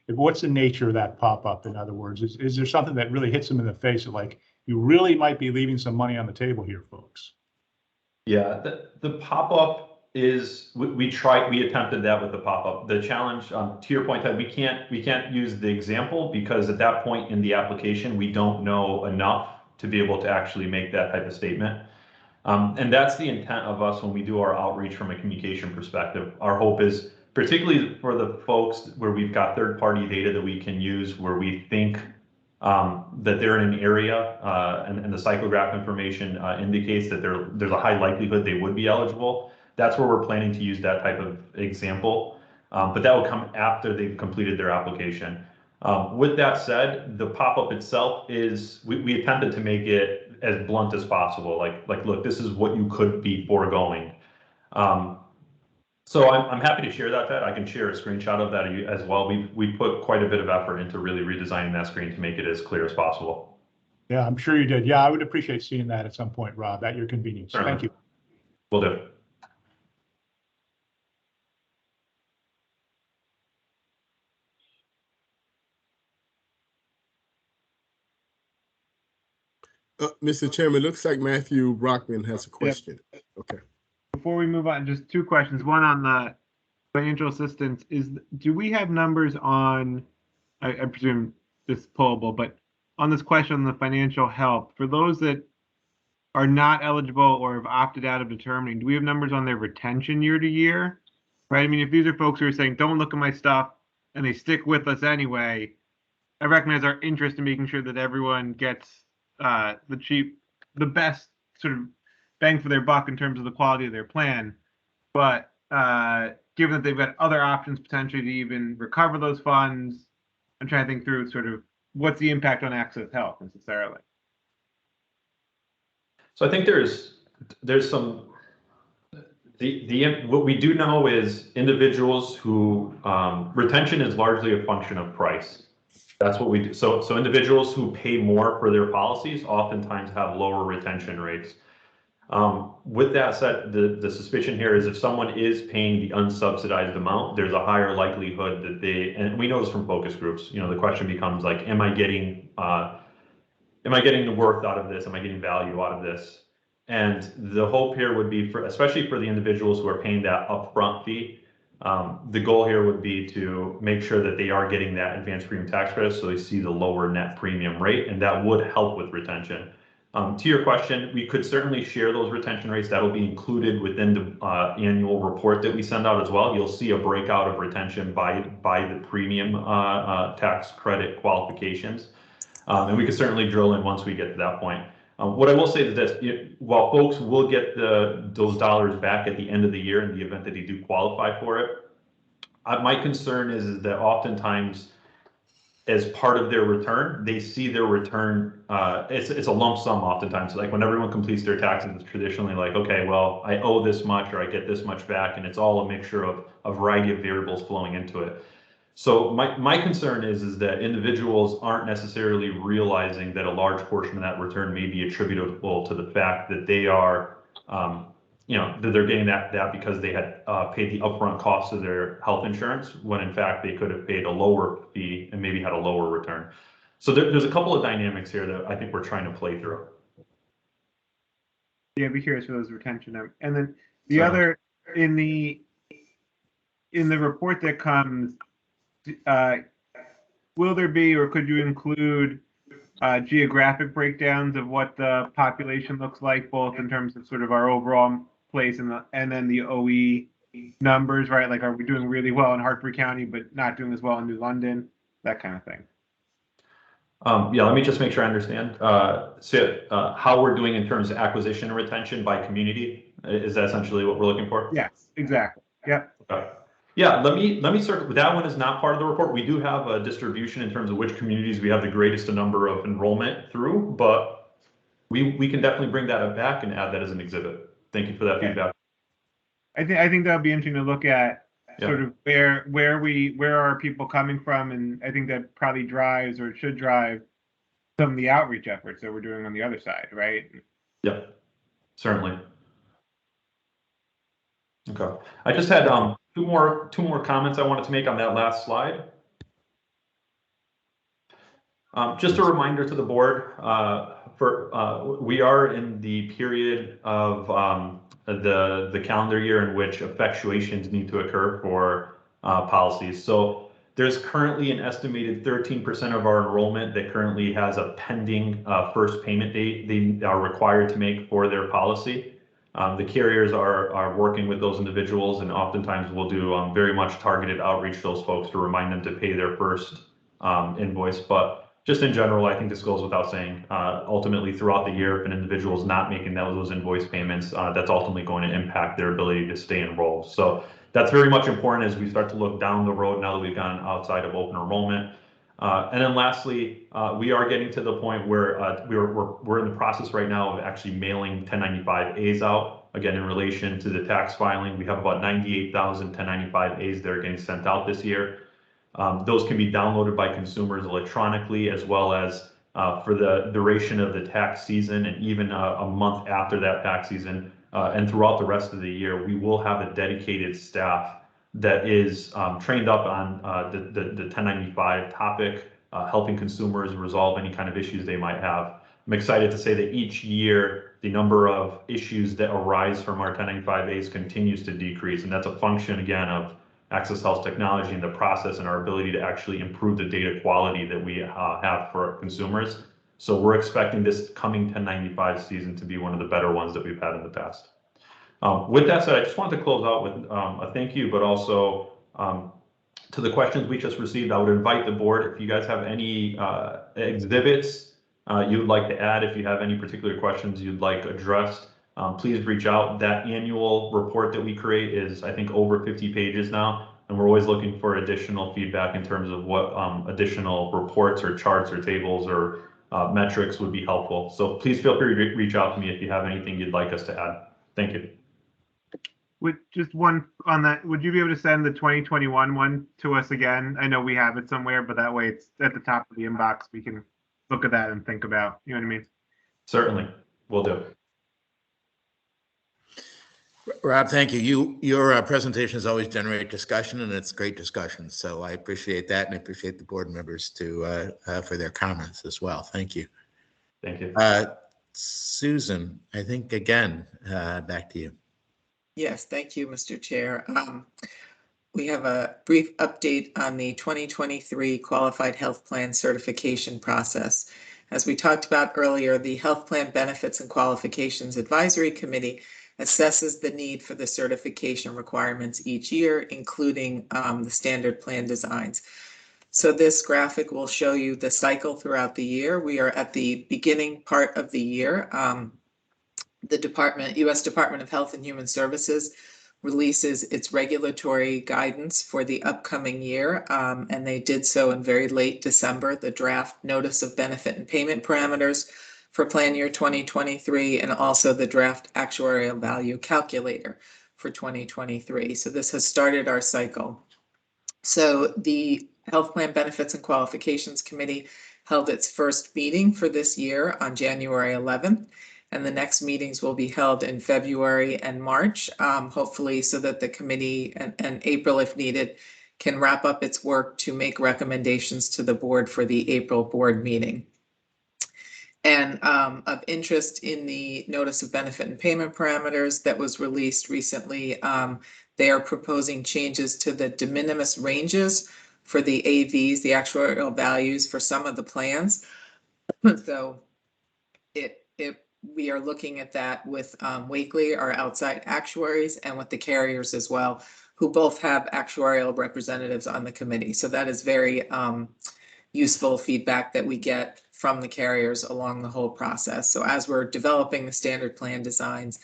What's the nature of that pop-up? In other words, is there something that really hits them in the face of like, you really might be leaving some money on the table here, folks? Yeah, the pop-up is, we attempted that with the pop-up. The challenge, to your point, Ted, we can't use the example because at that point in the application, we don't know enough to be able to actually make that type of statement. And that's the intent of us when we do our outreach from a communication perspective. Our hope is, particularly for the folks where we've got third-party data that we can use, where we think that they're in an area and the psychograph information indicates that there's a high likelihood they would be eligible. That's where we're planning to use that type of example. But that will come after they've completed their application. With that said, the pop-up itself is, we attempted to make it as blunt as possible. Like, look, this is what you could be foregoing. So I'm happy to share that. I can share a screenshot of that as well. We put quite a bit of effort into really redesigning that screen to make it as clear as possible. Yeah, I'm sure you did. Yeah, I would appreciate seeing that at some point, Rob, at your convenience. Certainly. Thank you. Will do. Mr. Chairman, looks like Matthew Brockman has a question. Yep. Okay. Before we move on, just 2 questions. One on the financial assistance do we have numbers on, I presume this is pullable, but on this question on the financial help, for those that are not eligible or have opted out of determining, do we have numbers on their retention year to year? Right? I mean, if these are folks who are saying, don't look at my stuff, and they stick with us anyway, I recognize our interest in making sure that everyone gets the best sort of bang for their buck in terms of the quality of their plan. But given that they've got other options potentially to even recover those funds, I'm trying to think through sort of what's the impact on Access Health necessarily. So I think there's some, what we do know is individuals who, retention is largely a function of price. That's what we do. So individuals who pay more for their policies oftentimes have lower retention rates. With that said, the suspicion here is if someone is paying the unsubsidized amount, there's a higher likelihood that and we know this from focus groups, the question becomes like, am I getting the worth out of this? Am I getting value out of this? And the hope here would be especially for the individuals who are paying that upfront fee, the goal here would be to make sure that they are getting that advanced premium tax credit so they see the lower net premium rate, and that would help with retention. To your question, we could certainly share those retention rates. That'll be included within the annual report that we send out as well. You'll see a breakout of retention by the premium tax credit qualifications. And we could certainly drill in once we get to that point. What I will say is that while folks will get those dollars back at the end of the year in the event that they do qualify for it, my concern is that oftentimes, as part of their return, they see their return, it's a lump sum oftentimes. Like when everyone completes their taxes, it's traditionally like, okay, well, I owe this much or I get this much back, and it's all a mixture of a variety of variables flowing into it. So my concern is that individuals aren't necessarily realizing that a large portion of that return may be attributable to the fact that they are, that they're getting that because they had paid the upfront cost of their health insurance, when in fact they could have paid a lower fee and maybe had a lower return. So there's a couple of dynamics here that I think we're trying to play through. Yeah, I'd be curious for those retention numbers. And then the other, in the report that comes, will there be, or could you include geographic breakdowns of what the population looks like, both in terms of sort of our overall place and then the OE numbers, right? Like, are we doing really well in Hartford County, but not doing as well in New London? That kind of thing. Yeah, let me just make sure I understand. How we're doing in terms of acquisition and retention by community, is that essentially what we're looking for? Yes, exactly. Yep. Okay. Yeah, let me circle. That one is not part of the report. We do have a distribution in terms of which communities we have the greatest number of enrollment through, but we can definitely bring that back and add that as an exhibit. Thank you for that feedback. I think that'll be interesting to look at, sort of where are people coming from, and I think that probably drives, or should drive, some of the outreach efforts that we're doing on the other side, right? Yep, certainly. Okay, I just had two more comments I wanted to make on that last slide. Just a reminder to the board, we are in the period of the calendar year in which effectuations need to occur for policies. So there's currently an estimated 13% of our enrollment that currently has a pending first payment date they are required to make for their policy. The carriers are working with those individuals, and oftentimes we'll do very much targeted outreach to those folks to remind them to pay their first invoice. But just in general, I think this goes without saying, ultimately throughout the year, if an individual is not making those invoice payments, that's ultimately going to impact their ability to stay enrolled. So that's very much important as we start to look down the road now that we've gone outside of open enrollment. And then lastly, we are getting to the point where we're in the process right now of actually mailing 1095As out. Again, in relation to the tax filing, we have about 98,000 1095As that are getting sent out this year. Those can be downloaded by consumers electronically, as well as for the duration of the tax season, and even a month after that tax season, and throughout the rest of the year, we will have a dedicated staff that is trained up on the 1095 topic, helping consumers resolve any kind of issues they might have. I'm excited to say that each year, the number of issues that arise from our 1095As continues to decrease, and that's a function, again, of Access Health technology and the process and our ability to actually improve the data quality that we have for our consumers. So we're expecting this coming 1095 season to be one of the better ones that we've had in the past. With that said, I just wanted to close out with a thank you, but also to the questions we just received. I would invite the board, if you guys have any exhibits you'd like to add, if you have any particular questions you'd like addressed, please reach out. That annual report that we create is, I think, over 50 pages now, and we're always looking for additional feedback in terms of what additional reports or charts or tables or metrics would be helpful. So please feel free to reach out to me if you have anything you'd like us to add. Thank you. With just one on that, would you be able to send the 2021 one to us again? I know we have it somewhere, but that way it's at the top of the inbox. We can look at that and think about, you know what I mean? Certainly, will do. Rob, thank you. Your presentations always generate discussion, and it's great discussion. So I appreciate that, and I appreciate the board members too for their comments as well. Thank you. Thank you. Susan, I think again, back to you. Yes, thank you, Mr. Chair. We have a brief update on the 2023 Qualified Health Plan certification process. As we talked about earlier, the Health Plan Benefits and Qualifications Advisory Committee assesses the need for the certification requirements each year, including the standard plan designs. So this graphic will show you the cycle throughout the year. We are at the beginning part of the year. The U.S. Department of Health and Human Services releases its regulatory guidance for the upcoming year, and they did so in very late December, the draft Notice of Benefit and Payment Parameters for plan year 2023, and also the draft Actuarial Value Calculator for 2023. So this has started our cycle. So the Health Plan Benefits and Qualifications Committee held its first meeting for this year on January 11th. And the next meetings will be held in February and March, hopefully so that the committee and April, if needed, can wrap up its work to make recommendations to the board for the April board meeting. And of interest in the Notice of Benefit and Payment Parameters that was released recently, they are proposing changes to the de minimis ranges for the AVs, the actuarial values for some of the plans. So we are looking at that with Wakely, our outside actuaries, and with the carriers as well, who both have actuarial representatives on the committee. So that is very useful feedback that we get from the carriers along the whole process. So as we're developing the standard plan designs,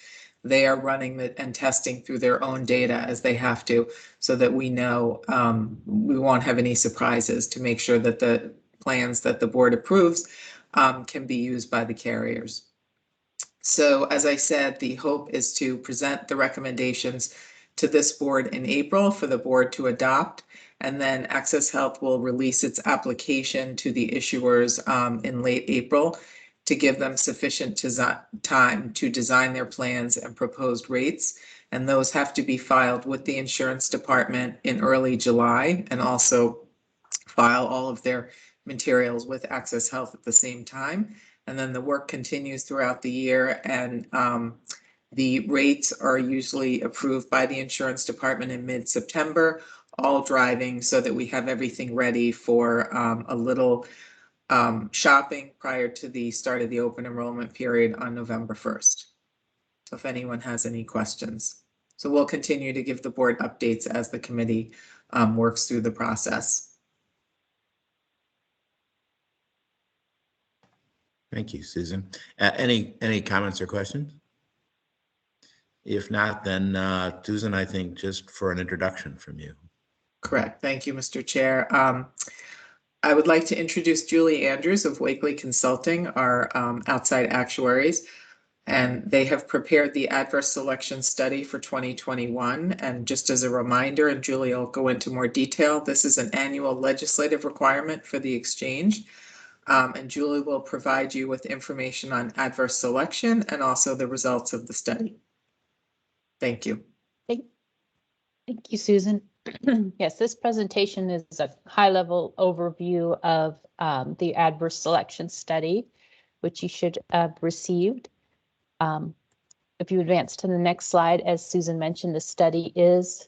they are running and testing through their own data as they have to, so that we know we won't have any surprises, to make sure that the plans that the board approves can be used by the carriers. So as I said, the hope is to present the recommendations to this board in April for the board to adopt, and then Access Health will release its application to the issuers in late April to give them sufficient time to design their plans and proposed rates. And those have to be filed with the insurance department in early July, and also file all of their materials with Access Health at the same time. And then the work continues throughout the year, and the rates are usually approved by the insurance department in mid-September, all driving so that we have everything ready for a little shopping prior to the start of the open enrollment period on November 1st. So if anyone has any questions. So we'll continue to give the board updates as the committee works through the process. Thank you, Susan. Any comments or questions? If not, then Susan, I think just for an introduction from you. Correct. Thank you, Mr. Chair. I would like to introduce Julie Andrews of Wakely Consulting, our outside actuaries, and they have prepared the adverse selection study for 2021. And just as a reminder, and Julie will go into more detail, this is an annual legislative requirement for the exchange. And Julie will provide you with information on adverse selection and also the results of the study. Thank you. Thank you, Susan. Yes, this presentation is a high-level overview of the adverse selection study, which you should have received. If you advance to the next slide, as Susan mentioned, the study is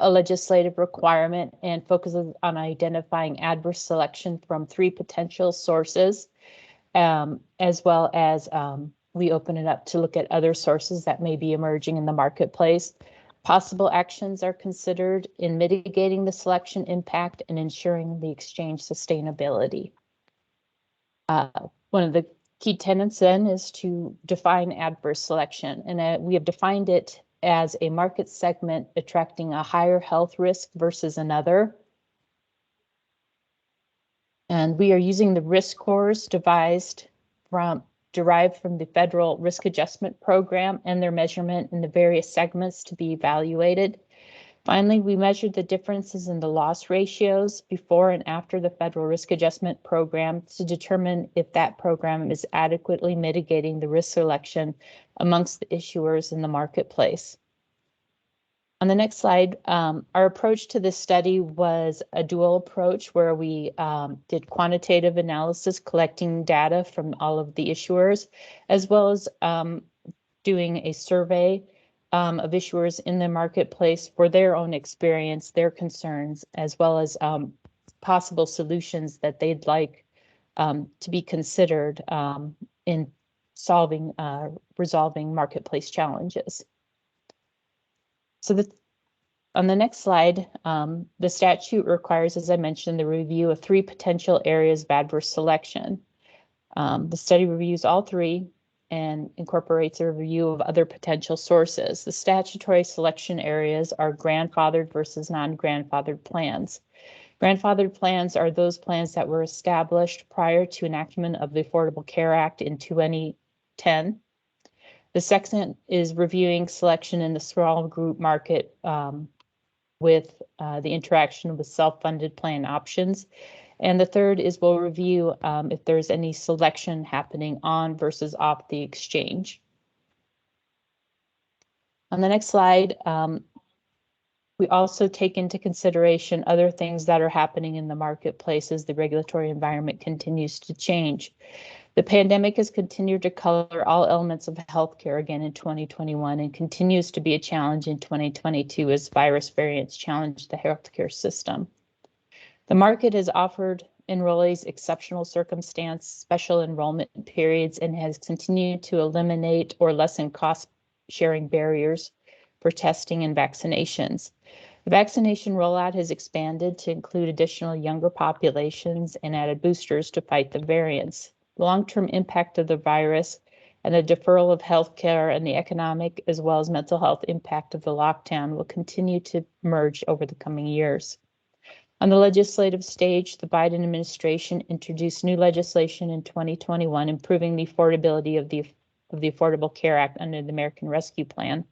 a legislative requirement and focuses on identifying adverse selection from 3 potential sources, as well as we open it up to look at other sources that may be emerging in the marketplace. Possible actions are considered in mitigating the selection impact and ensuring the exchange sustainability. One of the key tenets then is to define adverse selection, and we have defined it as a market segment attracting a higher health risk versus another. And we are using the risk scores derived from the Federal Risk Adjustment Program and their measurement in the various segments to be evaluated. Finally, we measured the differences in the loss ratios before and after the Federal Risk Adjustment Program to determine if that program is adequately mitigating the risk selection amongst the issuers in the marketplace. On the next slide, our approach to this study was a dual approach where we did quantitative analysis, collecting data from all of the issuers, as well as doing a survey of issuers in the marketplace for their own experience, their concerns, as well as possible solutions that they'd like to be considered in resolving marketplace challenges. So on the next slide, the statute requires, as I mentioned, the review of 3 potential areas of adverse selection. The study reviews all 3 and incorporates a review of other potential sources. The statutory selection areas are grandfathered versus non-grandfathered plans. Grandfathered plans are those plans that were established prior to enactment of the Affordable Care Act in 2010. The second is reviewing selection in the small group market with the interaction with self-funded plan options. And the third is we'll review if there's any selection happening on versus off the exchange. On the next slide, we also take into consideration other things that are happening in the marketplace as the regulatory environment continues to change. The pandemic has continued to color all elements of healthcare again in 2021 and continues to be a challenge in 2022 as virus variants challenge the healthcare system. The market has offered enrollees exceptional circumstance, special enrollment periods, and has continued to eliminate or lessen cost-sharing barriers for testing and vaccinations. The vaccination rollout has expanded to include additional younger populations and added boosters to fight the variants. The long-term impact of the virus and the deferral of healthcare and the economic as well as mental health impact of the lockdown will continue to emerge over the coming years. On the legislative stage, the Biden administration introduced new legislation in 2021 improving the affordability of the Affordable Care Act under the American Rescue Plan.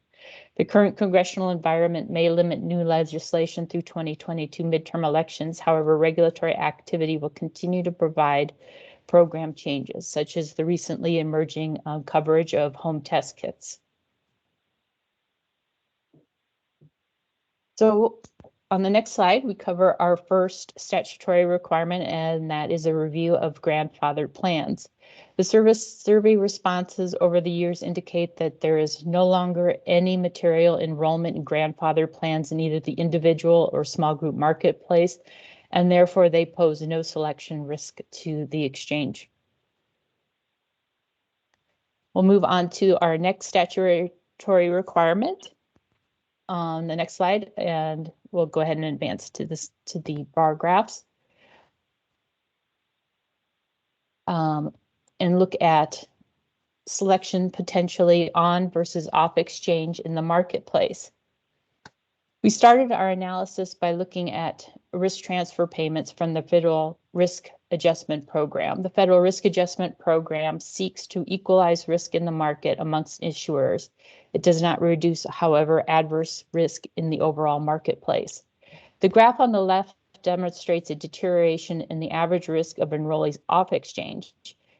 The current congressional environment may limit new legislation through 2022 midterm elections. However, regulatory activity will continue to provide program changes, such as the recently emerging coverage of home test kits. So on the next slide, we cover our first statutory requirement, and that is a review of grandfathered plans. The survey responses over the years indicate that there is no longer any material enrollment in grandfathered plans in either the individual or small group marketplace, and therefore they pose no selection risk to the exchange. We'll move on to our next statutory requirement on the next slide, and we'll go ahead and advance to the bar graphs. And look at selection potentially on versus off exchange in the marketplace. We started our analysis by looking at risk transfer payments from the Federal Risk Adjustment Program. The Federal Risk Adjustment Program seeks to equalize risk in the market amongst issuers. It does not reduce, however, adverse risk in the overall marketplace. The graph on the left demonstrates a deterioration in the average risk of enrollees off exchange,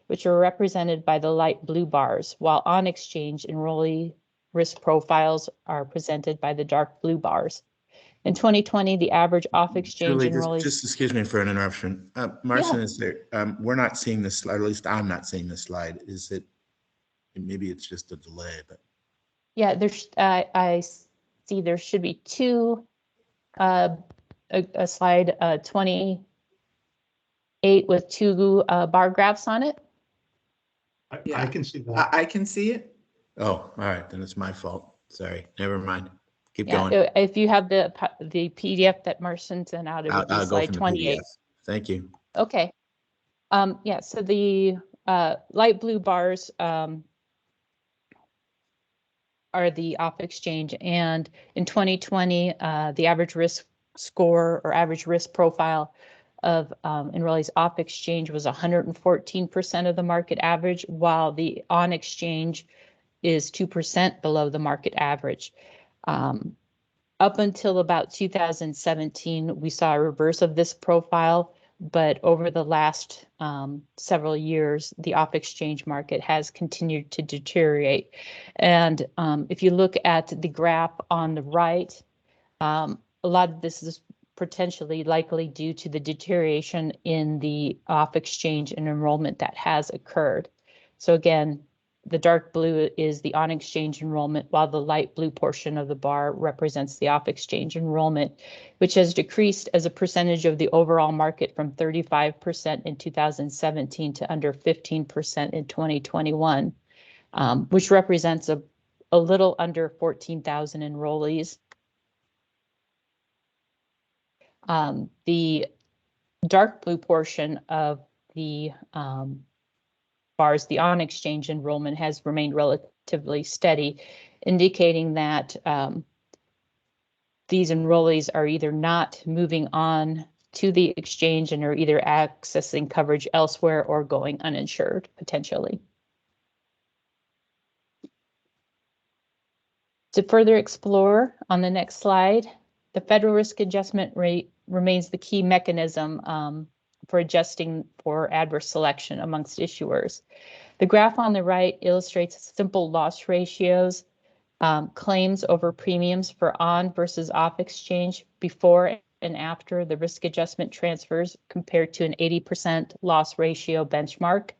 which are represented by the light blue bars, while on exchange enrollee risk profiles are presented by the dark blue bars. In 2020, the average off exchange Julie, enrollees. just excuse me for an interruption. Marcin, is there? We're not seeing this slide, or at least I'm not seeing this slide. Is it? Maybe it's just a delay, but. Yeah, there's. I see there should be two. A slide 28 with two bar graphs on it. I can see that. I can see it. Oh, all right, then it's my fault. Sorry, never mind. Keep Yeah, going. if you have the PDF that Marcin sent out, it would be I'll go slide from the 28. PDF. Thank you. Okay. Yeah, so the light blue bars are the off exchange, and in 2020, the average risk score or average risk profile of enrollees off exchange was 114% of the market average, while the on exchange is 2% below the market average. Up until about 2017, we saw a reverse of this profile, but over the last several years, the off exchange market has continued to deteriorate. And if you look at the graph on the right, a lot of this is potentially likely due to the deterioration in the off exchange and enrollment that has occurred. So again, The dark blue is the on-exchange enrollment, while the light blue portion of the bar represents the off-exchange enrollment, which has decreased as a percentage of the overall market from 35% in 2017 to under 15% in 2021, which represents a little under 14,000 enrollees. The dark blue portion of the bars, the on-exchange enrollment has remained relatively steady, indicating that these enrollees are either not moving on to the exchange and are either accessing coverage elsewhere or going uninsured potentially. To further explore on the next slide, the federal risk adjustment rate remains the key mechanism for adjusting for adverse selection amongst issuers. The graph on the right illustrates simple loss ratios, claims over premiums for on versus off exchange before and after the risk adjustment transfers compared to an 80% loss ratio benchmark.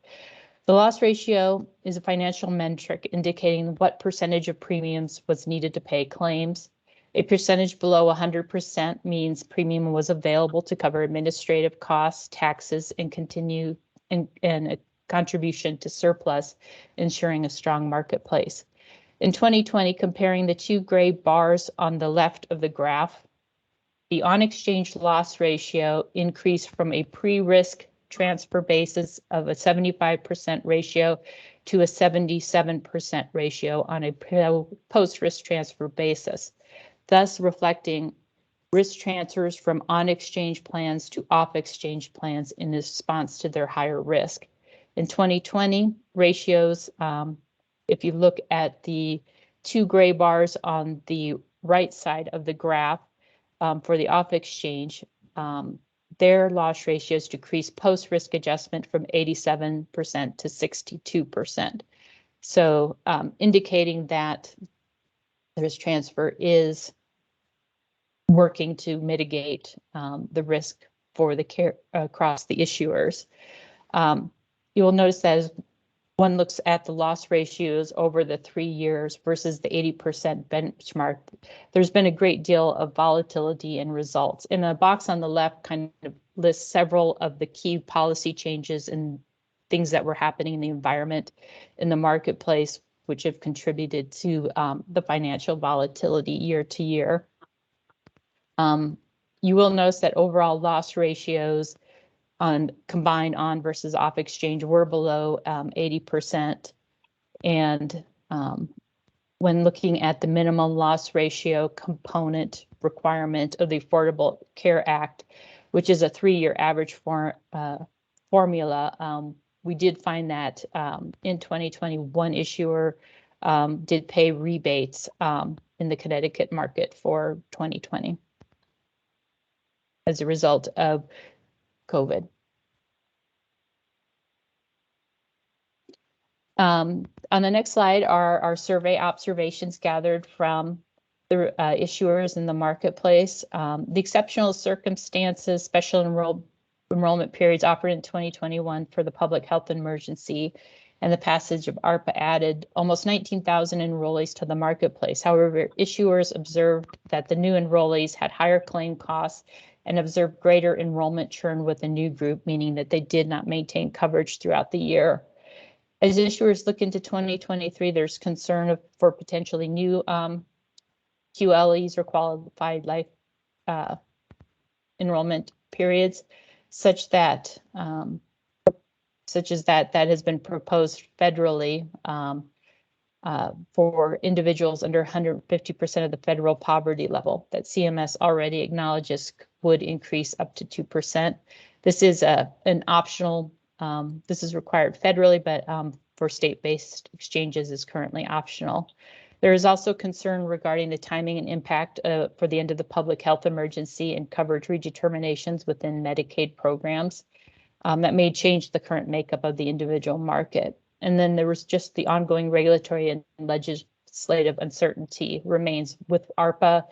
The loss ratio is a financial metric indicating what percentage of premiums was needed to pay claims. A percentage below 100% means premium was available to cover administrative costs, taxes, and a contribution to surplus, ensuring a strong marketplace. In 2020, comparing the two gray bars on the left of the graph, the on-exchange loss ratio increased from a pre-risk transfer basis of a 75% ratio to a 77% ratio on a post-risk transfer basis, thus reflecting risk transfers from on-exchange plans to off-exchange plans in response to their higher risk. In 2020, ratios, if you look at the two gray bars on the right side of the graph for the off-exchange, their loss ratios decreased post-risk adjustment from 87% to 62%. So indicating that the risk transfer is working to mitigate the risk for the care across the issuers. You will notice that as one looks at the loss ratios over the 3 years versus the 80% benchmark, there's been a great deal of volatility in results. And the box on the left kind of lists several of the key policy changes and things that were happening in the environment, in the marketplace, which have contributed to the financial volatility year to year. You will notice that overall loss ratios on combined on versus off exchange were below 80%. And when looking at the minimum loss ratio component requirement of the Affordable Care Act, which is a 3-year average formula, we did find that in 2020, one issuer did pay rebates in the Connecticut market for 2020 as a result of COVID. On the next slide are our survey observations gathered from the issuers in the marketplace. The exceptional circumstances, special enrollment periods offered in 2021 for the public health emergency and the passage of ARPA added almost 19,000 enrollees to the marketplace. However, issuers observed that the new enrollees had higher claim costs and observed greater enrollment churn with the new group, meaning that they did not maintain coverage throughout the year. As issuers look into 2023, there's concern for potentially new QLEs or qualified life enrollment periods, such as that has been proposed federally for individuals under 150% of the federal poverty level that CMS already acknowledges would increase up to 2%. This is an optional, this is required federally, but for state-based exchanges is currently optional. There is also concern regarding the timing and impact for the end of the public health emergency and coverage redeterminations within Medicaid programs that may change the current makeup of the individual market. And then there was just the ongoing regulatory and legislative uncertainty remains with ARPA.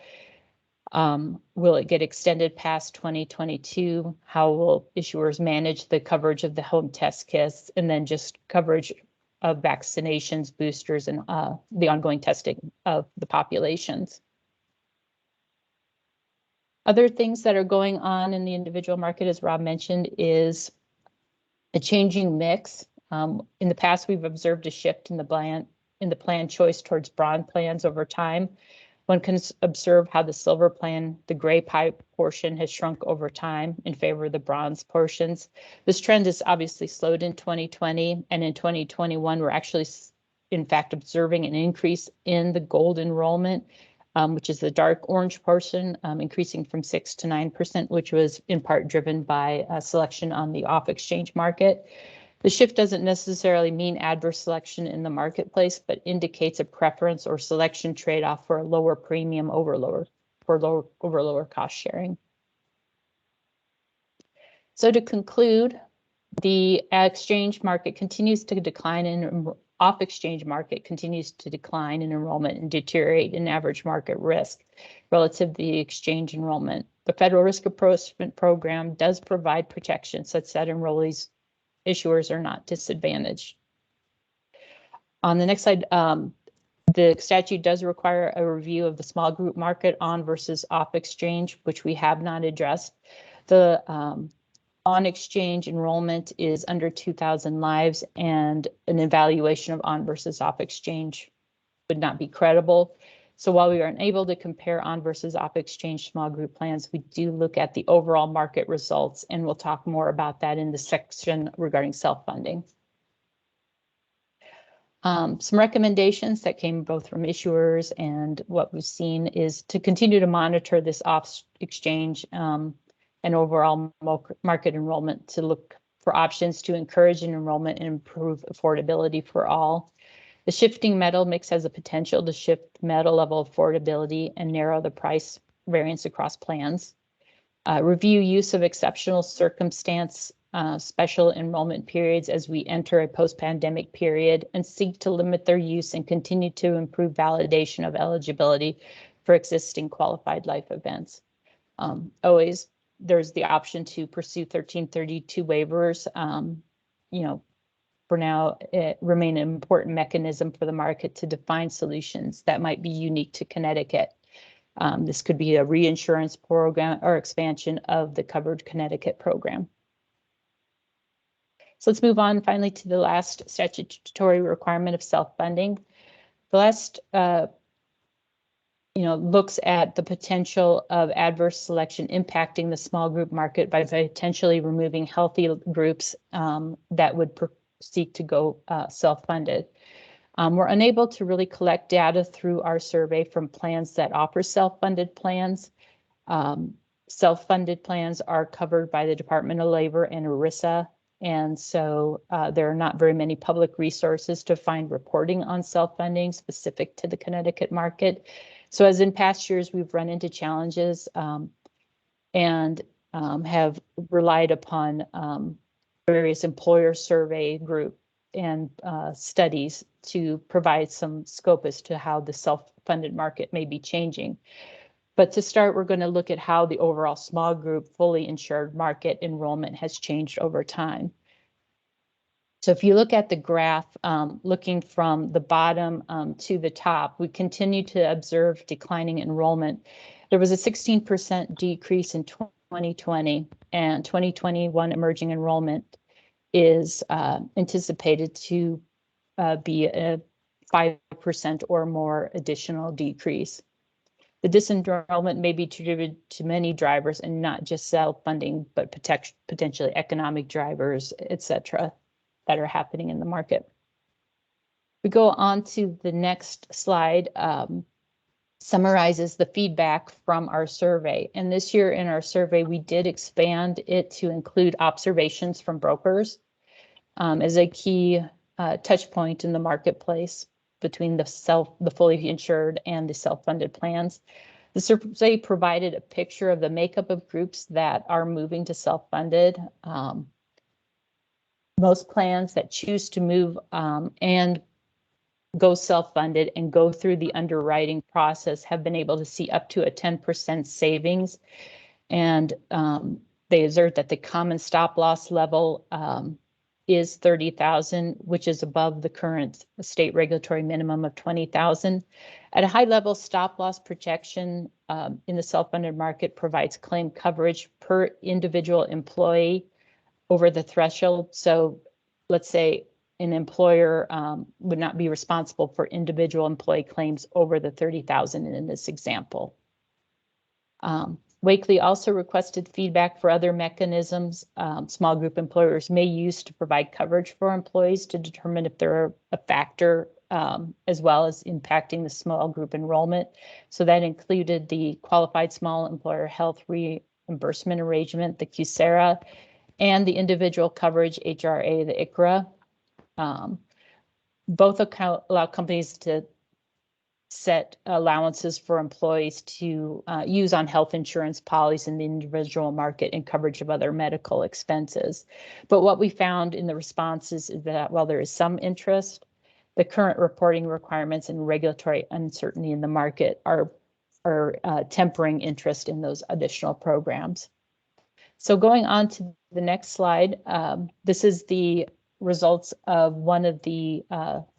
Will it get extended past 2022? How will issuers manage the coverage of the home test kits and then just coverage of vaccinations, boosters, and the ongoing testing of the populations. Other things that are going on in the individual market, as Rob mentioned, is a changing mix. In the past, we've observed a shift in the plan choice towards bronze plans over time. One can observe how the silver plan, the gray pie portion, has shrunk over time in favor of the bronze portions. This trend has obviously slowed in 2020, and in 2021, we're actually, in fact, observing an increase in the gold enrollment, which is the dark orange portion, increasing from 6 to 9%, which was in part driven by a selection on the off-exchange market. The shift doesn't necessarily mean adverse selection in the marketplace, but indicates a preference or selection trade-off for a lower premium over lower cost sharing. So to conclude, the exchange market continues to decline and off-exchange market continues to decline in enrollment and deteriorate in average market risk relative to the exchange enrollment. The Federal Risk Apportionment Program does provide protection such that issuers are not disadvantaged. On the next slide, the statute does require a review of the small group market on versus off exchange, which we have not addressed. The on exchange enrollment is under 2,000 lives, and an evaluation of on versus off exchange would not be credible. So while we are unable to compare on versus off exchange small group plans, we do look at the overall market results, and we'll talk more about that in the section regarding self-funding. Some recommendations that came both from issuers and what we've seen is to continue to monitor this off exchange and overall market enrollment, to look for options to encourage an enrollment and improve affordability for all. The shifting metal mix has the potential to shift metal level affordability and narrow the price variance across plans. Review use of exceptional circumstance, special enrollment periods as we enter a post-pandemic period, and seek to limit their use and continue to improve validation of eligibility for existing qualified life events. Always, there's the option to pursue 1332 waivers. For now, it remain an important mechanism for the market to define solutions that might be unique to Connecticut. This could be a reinsurance program or expansion of the covered Connecticut program. So let's move on finally to the last statutory requirement of self-funding. The last looks at the potential of adverse selection impacting the small group market by potentially removing healthy groups that would seek to go self-funded. We're unable to really collect data through our survey from plans that offer self-funded plans. Self-funded plans are covered by the Department of Labor and ERISA, and so there are not very many public resources to find reporting on self-funding specific to the Connecticut market. So as in past years, we've run into challenges and have relied upon various employer survey group and studies to provide some scope as to how the self-funded market may be changing. But to start, we're going to look at how the overall small group fully insured market enrollment has changed over time. So if you look at the graph, looking from the bottom to the top, we continue to observe declining enrollment. There was a 16% decrease in 2020, and 2021 emerging enrollment is anticipated to be a 5% or more additional decrease. The disenrollment may be attributed to many drivers and not just self-funding, but potentially economic drivers, et cetera, that are happening in the market. We go on to the next slide, summarizes the feedback from our survey. And this year in our survey, we did expand it to include observations from brokers as a key touch point in the marketplace between the fully insured and the self-funded plans. The survey provided a picture of the makeup of groups that are moving to self-funded. Most plans that choose to move and go self-funded and go through the underwriting process have been able to see up to a 10% savings. And they assert that the common stop loss level is 30,000, which is above the current state regulatory minimum of 20,000. At a high level, stop loss protection in the self-funded market provides claim coverage per individual employee over the threshold. So let's say an employer would not be responsible for individual employee claims over the 30,000 in this example. Wakely also requested feedback for other mechanisms small group employers may use to provide coverage for employees to determine if they're a factor as well as impacting the small group enrollment. So that included the Qualified Small Employer Health Reimbursement Arrangement, the QSERA, and the Individual Coverage HRA, the ICRA. Both allow companies to set allowances for employees to use on health insurance policies in the individual market and coverage of other medical expenses. But what we found in the responses is that while there is some interest, the current reporting requirements and regulatory uncertainty in the market are tempering interest in those additional programs. So going on to the next slide, this is the results of one of the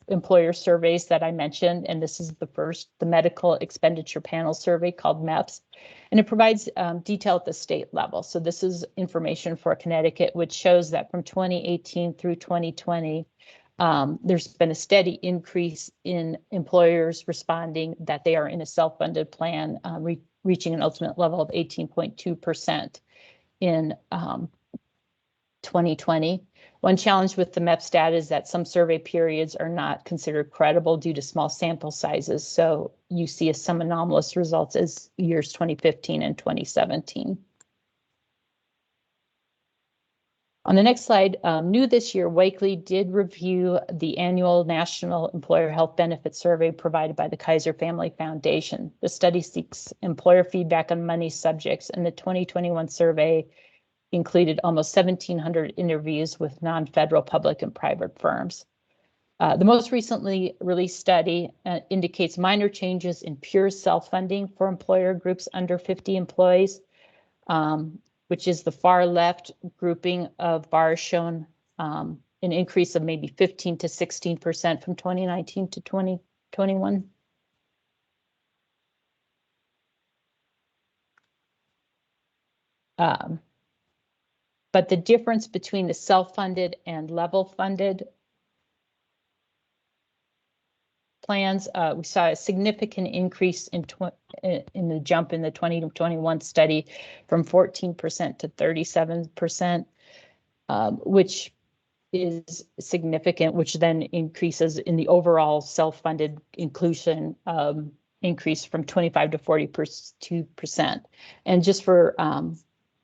employer surveys that I mentioned, and this is the Medical Expenditure Panel Survey called MEPS, and it provides detail at the state level. So this is information for Connecticut, which shows that from 2018 through 2020, there's been a steady increase in employers responding that they are in a self-funded plan, reaching an ultimate level of 18.2% in 2020. One challenge with the MEPS data is that some survey periods are not considered credible due to small sample sizes. So you see some anomalous results as years 2015 and 2017. On the next slide, new this year, Wakely did review the annual National Employer Health Benefit Survey provided by the Kaiser Family Foundation. The study seeks employer feedback on money subjects, and the 2021 survey included almost 1,700 interviews with non-federal public and private firms. The most recently released study indicates minor changes in pure self-funding for employer groups under 50 employees, which is the far left grouping of bars shown an increase of maybe 15 to 16% from 2019 to 2021. But the difference between the self-funded and level-funded plans, we saw a significant increase in the jump in the 2021 study from 14% to 37%, which is significant, which then increases in the overall self-funded inclusion increase from 25 to 42%. And just for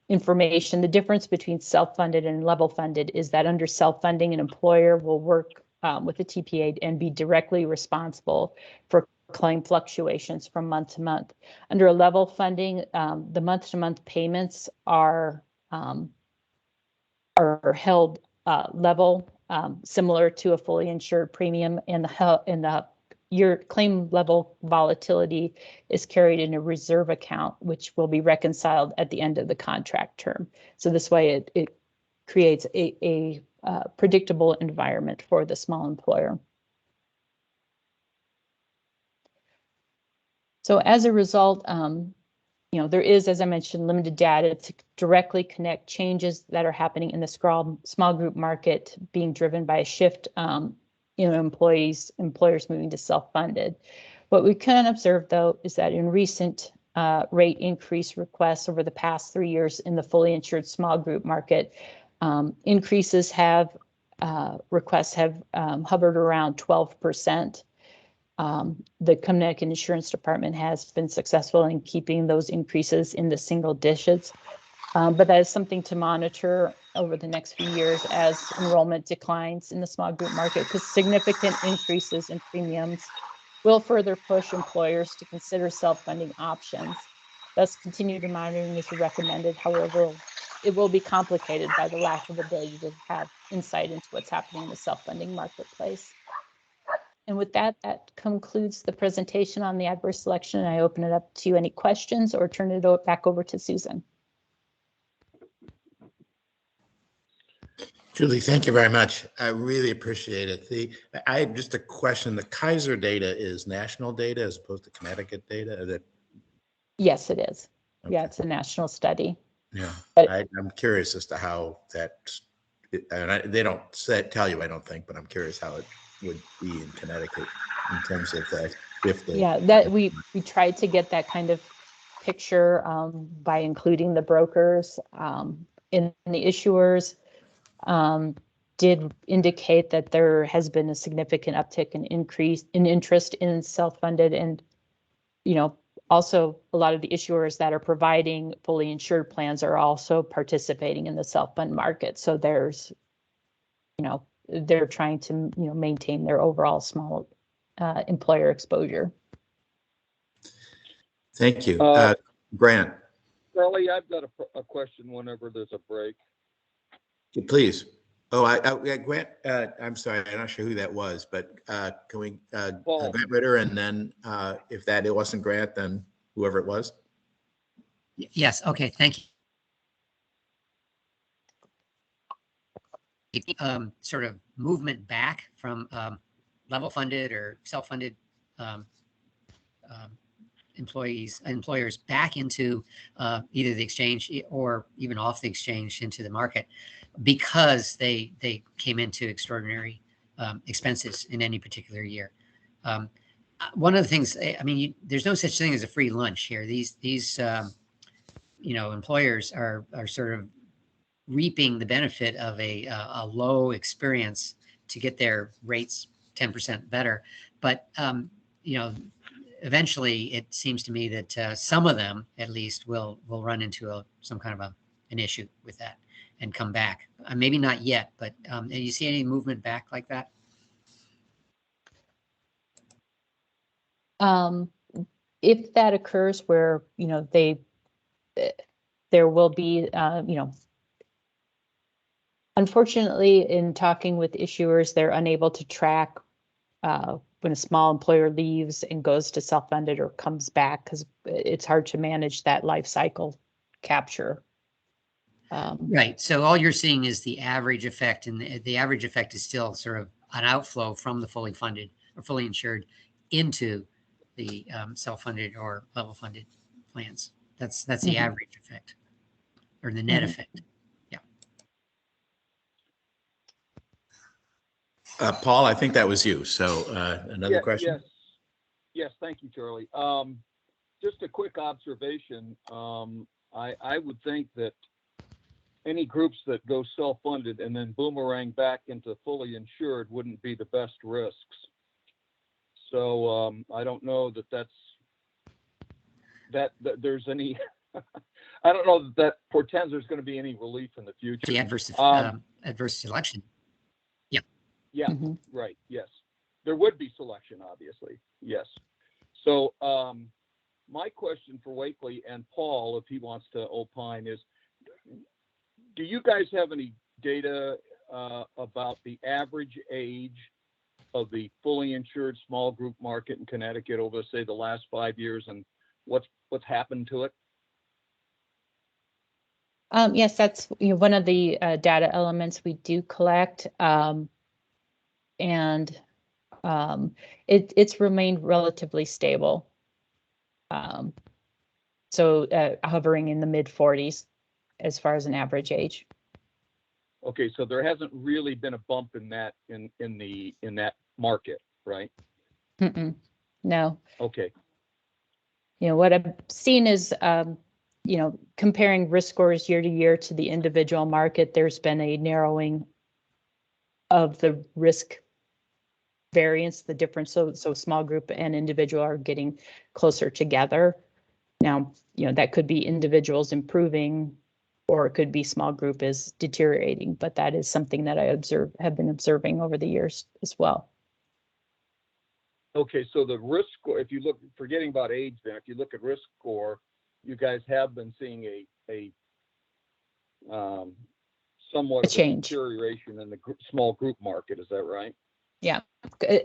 information, the difference between self-funded and level-funded is that under self-funding, an employer will work with the TPA and be directly responsible for claim fluctuations from month to month. Under a level funding, the month-to-month payments are held level, similar to a fully insured premium, and your claim level volatility is carried in a reserve account, which will be reconciled at the end of the contract term. So this way it creates a predictable environment for the small employer. So as a result, there is, as I mentioned, limited data to directly connect changes that are happening in the small group market being driven by a shift employers moving to self-funded. What we can observe, though, is that in recent rate increase requests over the past 3 years in the fully insured small group market, requests have hovered around 12%. The Connecticut Insurance Department has been successful in keeping those increases in the single digits, but that is something to monitor over the next few years as enrollment declines in the small group market, because significant increases in premiums will further push employers to consider self-funding options. Thus, continued monitoring is recommended. However, it will be complicated by the lack of ability to have insight into what's happening in the self-funding marketplace. And with that, that concludes the presentation on the adverse selection. And I open it up to any questions or turn it back over to Susan. Julie, thank you very much. I really appreciate it. I have just a question. The Kaiser data is national data as opposed to Connecticut data? Yes, it is. Yeah, it's a national study. Yeah, But- I'm curious as to how they don't tell you, I don't think, but I'm curious how it would be in Connecticut in terms of that. Yeah, that we tried to get that kind of picture by including the brokers. In the issuers did indicate that there has been a significant uptick and increase in interest in self-funded, and also a lot of the issuers that are providing fully insured plans are also participating in the self-fund market. So there's, they're trying to maintain their overall small employer exposure. Thank you. Grant. Charlie, I've got a question whenever there's a break. Please. Oh, Grant, I'm sorry, I'm not sure who that was, but can we, Grant Ritter, and then if it wasn't Grant, then whoever it was? Yes, okay, thank you. Sort of movement back from level funded or self-funded employers back into either the exchange or even off the exchange into the market, because they came into extraordinary expenses in any particular year. One of the things, I mean, there's no such thing as a free lunch here. These employers are sort of reaping the benefit of a low experience to get their rates 10% better. But eventually, it seems to me that some of them, at least, will run into some kind of an issue with that and come back. Maybe not yet, but do you see any movement back like that? If that occurs, where there will be, unfortunately, in talking with issuers, they're unable to track when a small employer leaves and goes to self-funded or comes back, because it's hard to manage that life cycle capture. Right. So all you're seeing is the average effect, and the average effect is still sort of an outflow from the fully funded or fully insured into the self-funded or level funded plans. That's the average effect, or the net effect. Yeah. Paul, I think that was you. So another question. Yes. Thank you, Charlie. Just a quick observation. I would think that any groups that go self-funded and then boomerang back into fully insured wouldn't be the best risks. So I don't know that there's any, I don't know that portends there's going to be any relief in the future. The adverse selection. Yeah. Yeah, right. Yes. There would be selection, obviously. Yes. So my question for Wakely and Paul, if he wants to opine, is do you guys have any data about the average age of the fully insured small group market in Connecticut over, say, the last 5 years, and what's happened to it? Yes, that's one of the data elements we do collect, and it's remained relatively stable. So hovering in the mid-40s as far as an average age. Okay, so there hasn't really been a bump in that in that market, right? No. Okay. What I've seen is comparing risk scores year to year to the individual market, there's been a narrowing of the risk variance, the difference. So small group and individual are getting closer together. Now, that could be individuals improving, or it could be small group is deteriorating, but that is something that I have been observing over the years as well. Okay, so the risk score, if you look, forgetting about age then, if you look at risk score, you guys have been seeing a somewhat of a deterioration in the small group market, is that right? Yeah,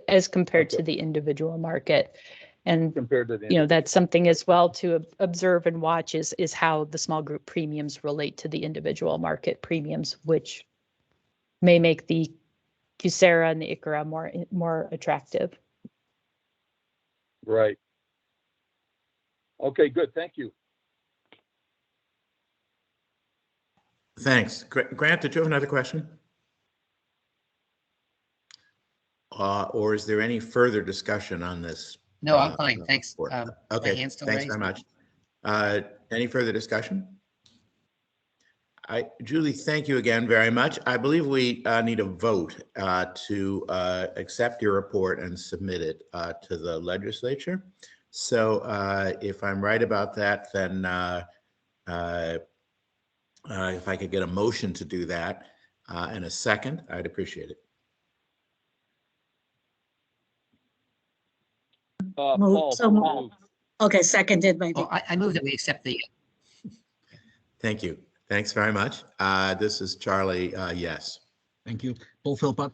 as compared to the individual market. And compared to the that's something as well to observe and watch is how the small group premiums relate to the individual market premiums, which may make the Coursera and the ICRA more attractive. Right. Okay, good. Thank you. Thanks. Grant, did you have another question? Or is there any further discussion on this? No, I'm fine. Thanks. Okay, hand's still thanks raised. very much. Any further discussion? Julie, thank you again very much. I believe we need a vote to accept your report and submit it to the legislature. So if I'm right about that, then if I could get a motion to do that and a second, I'd appreciate it. Paul, Paul. Okay, seconded by. Oh, I move that we accept the. Thank you. Thanks very much. This is Charlie. Yes. Thank you. Paul Philpott,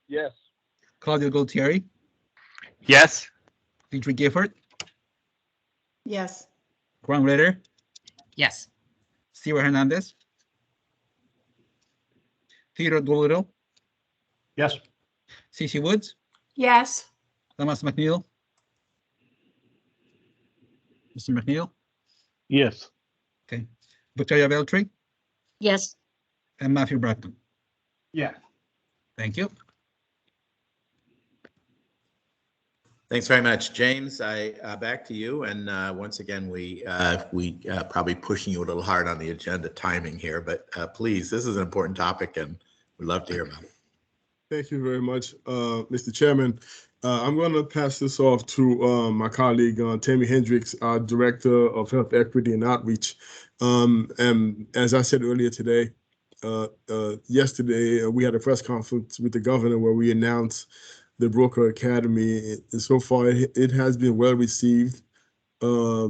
Yes. Claudia Gualtieri, Yes. Dietrich Gifford, Yes. Graham Ritter, Yes. Steve Hernandez, Theodore Doolittle, Yes. Cece Woods, Yes. Thomas McNeil, Mr. McNeil, Yes. okay, Victoria Beltry, Yes. and Matthew Bratton. Yeah. Thank you. Thanks very much, James. Back to you. And once again, we probably pushing you a little hard on the agenda timing here, but please, this is an important topic and we'd love to hear about it. Thank you very much, Mr. Chairman. I'm going to pass this off to my colleague, Tammy Hendricks, our Director of Health Equity and Outreach. And as I said earlier today, yesterday, we had a press conference with the governor where we announced the Broker Academy. And so far, it has been well received by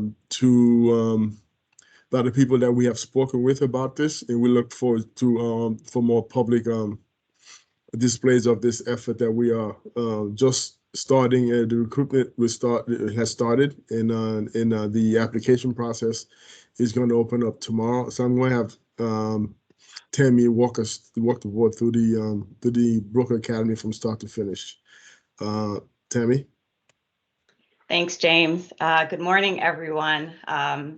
the people that we have spoken with about this. And we look forward to for more public displays of this effort that we are just starting. The recruitment has started, and the application process is going to open up tomorrow. So I'm going to have Tammy walk the board through the Broker Academy from start to finish. Tammy. Thanks, James. Good morning, everyone.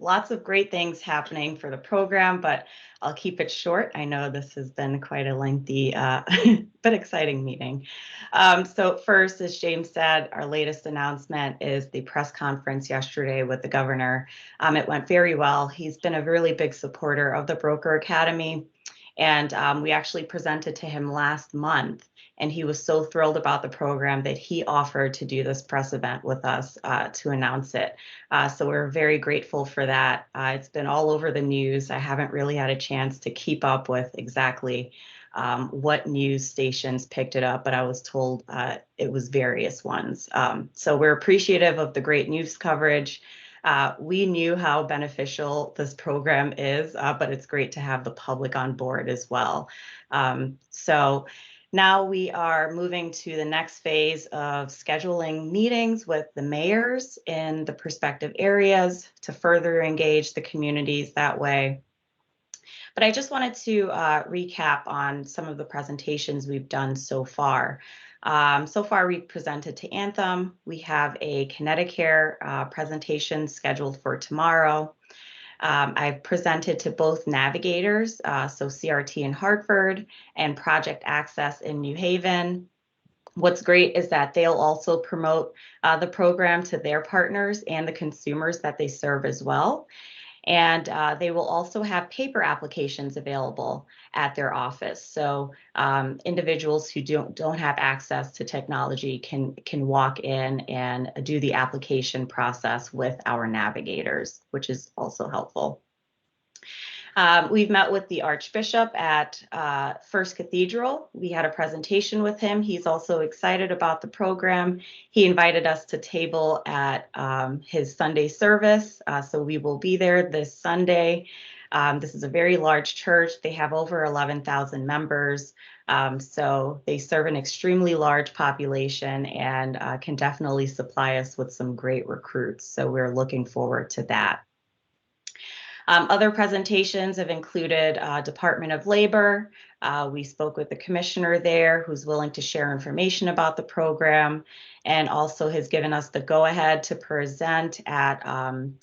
Lots of great things happening for the program, but I'll keep it short. I know this has been quite a lengthy but exciting meeting. So first, as James said, our latest announcement is the press conference yesterday with the governor. It went very well. He's been a really big supporter of the Broker Academy, and we actually presented to him last month. And he was so thrilled about the program that he offered to do this press event with us to announce it. So we're very grateful for that. It's been all over the news. I haven't really had a chance to keep up with exactly what news stations picked it up, but I was told it was various ones. So we're appreciative of the great news coverage. We knew how beneficial this program is, but it's great to have the public on board as well. So now we are moving to the next phase of scheduling meetings with the mayors in the prospective areas to further engage the communities that way. But I just wanted to recap on some of the presentations we've done so far. So far, we've presented to Anthem. We have a Connecticut presentation scheduled for tomorrow. I've presented to both navigators, so CRT in Hartford and Project Access in New Haven. What's great is that they'll also promote the program to their partners and the consumers that they serve as well. And they will also have paper applications available at their office. So individuals who don't have access to technology can walk in and do the application process with our navigators, which is also helpful. We've met with the Archbishop at First Cathedral. We had a presentation with him. He's also excited about the program. He invited us to table at his Sunday service. So we will be there this Sunday. This is a very large church. They have over 11,000 members. So they serve an extremely large population and can definitely supply us with some great recruits. So we're looking forward to that. Other presentations have included Department of Labor, We spoke with the commissioner there who's willing to share information about the program and also has given us the go-ahead to present at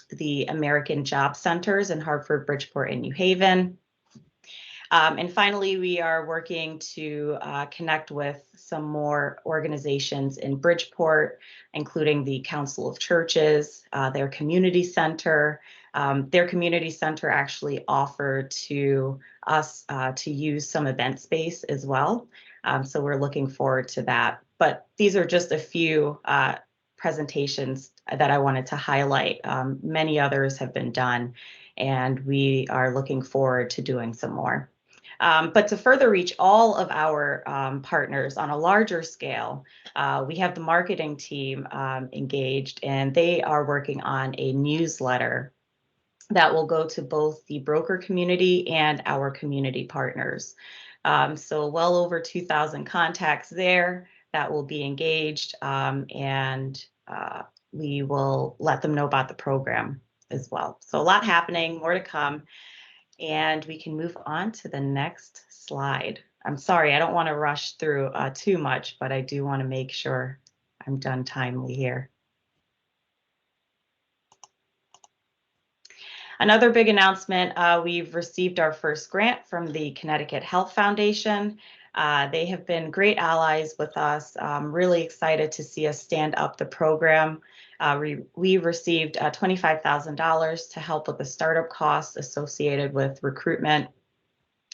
the American Job Centers in Hartford, Bridgeport, and New Haven. And finally, we are working to connect with some more organizations in Bridgeport, including the Council of Churches, their community center. Their community center actually offered to us to use some event space as well. So we're looking forward to that. But these are just a few presentations that I wanted to highlight. Many others have been done, and we are looking forward to doing some more. But to further reach all of our partners on a larger scale, we have the marketing team engaged, and they are working on a newsletter that will go to both the broker community and our community partners. So well over 2,000 contacts there that will be engaged, and we will let them know about the program as well. So a lot happening, more to come. And we can move on to the next slide. I'm sorry, I don't want to rush through too much, but I do want to make sure I'm done timely here. Another big announcement, we've received our first grant from the Connecticut Health Foundation. They have been great allies with us. Really excited to see us stand up the program. We received $25,000 to help with the startup costs associated with recruitment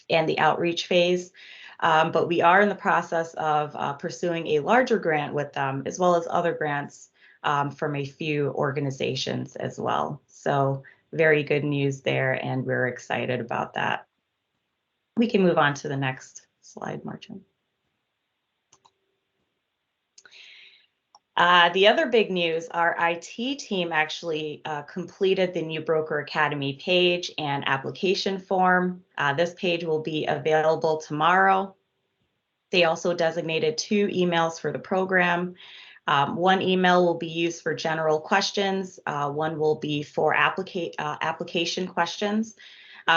and the outreach phase. But we are in the process of pursuing a larger grant with them, as well as other grants from a few organizations as well. So very good news there, and we're excited about that. We can move on to the next slide, Martin. The other big news, our IT team actually completed the new Broker Academy page and application form. This page will be available tomorrow. They also designated 2 emails for the program. One email will be used for general questions. One will be for application questions.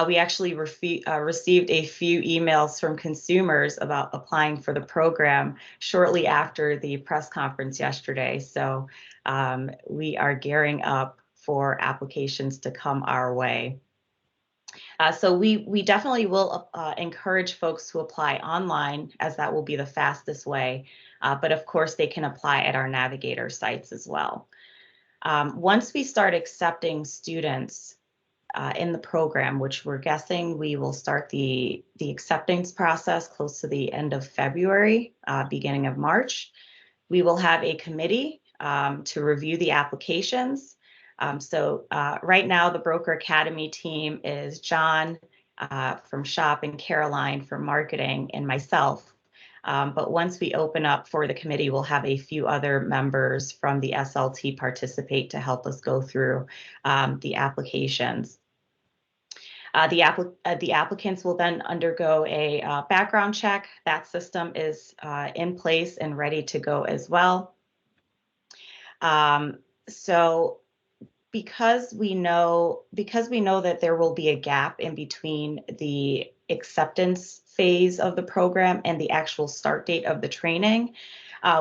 We actually received a few emails from consumers about applying for the program shortly after the press conference yesterday. So we are gearing up for applications to come our way. So we definitely will encourage folks to apply online, as that will be the fastest way. But of course, they can apply at our Navigator sites as well. Once we start accepting students in the program, which we're guessing we will start the acceptance process close to the end of February, beginning of March, we will have a committee to review the applications. So right now, the Broker Academy team is John from Shop and Caroline from Marketing and myself. But once we open up for the committee, we'll have a few other members from the SLT participate to help us go through the applications. The applicants will then undergo a background check. That system is in place and ready to go as well. So because we know that there will be a gap in between the acceptance phase of the program and the actual start date of the training,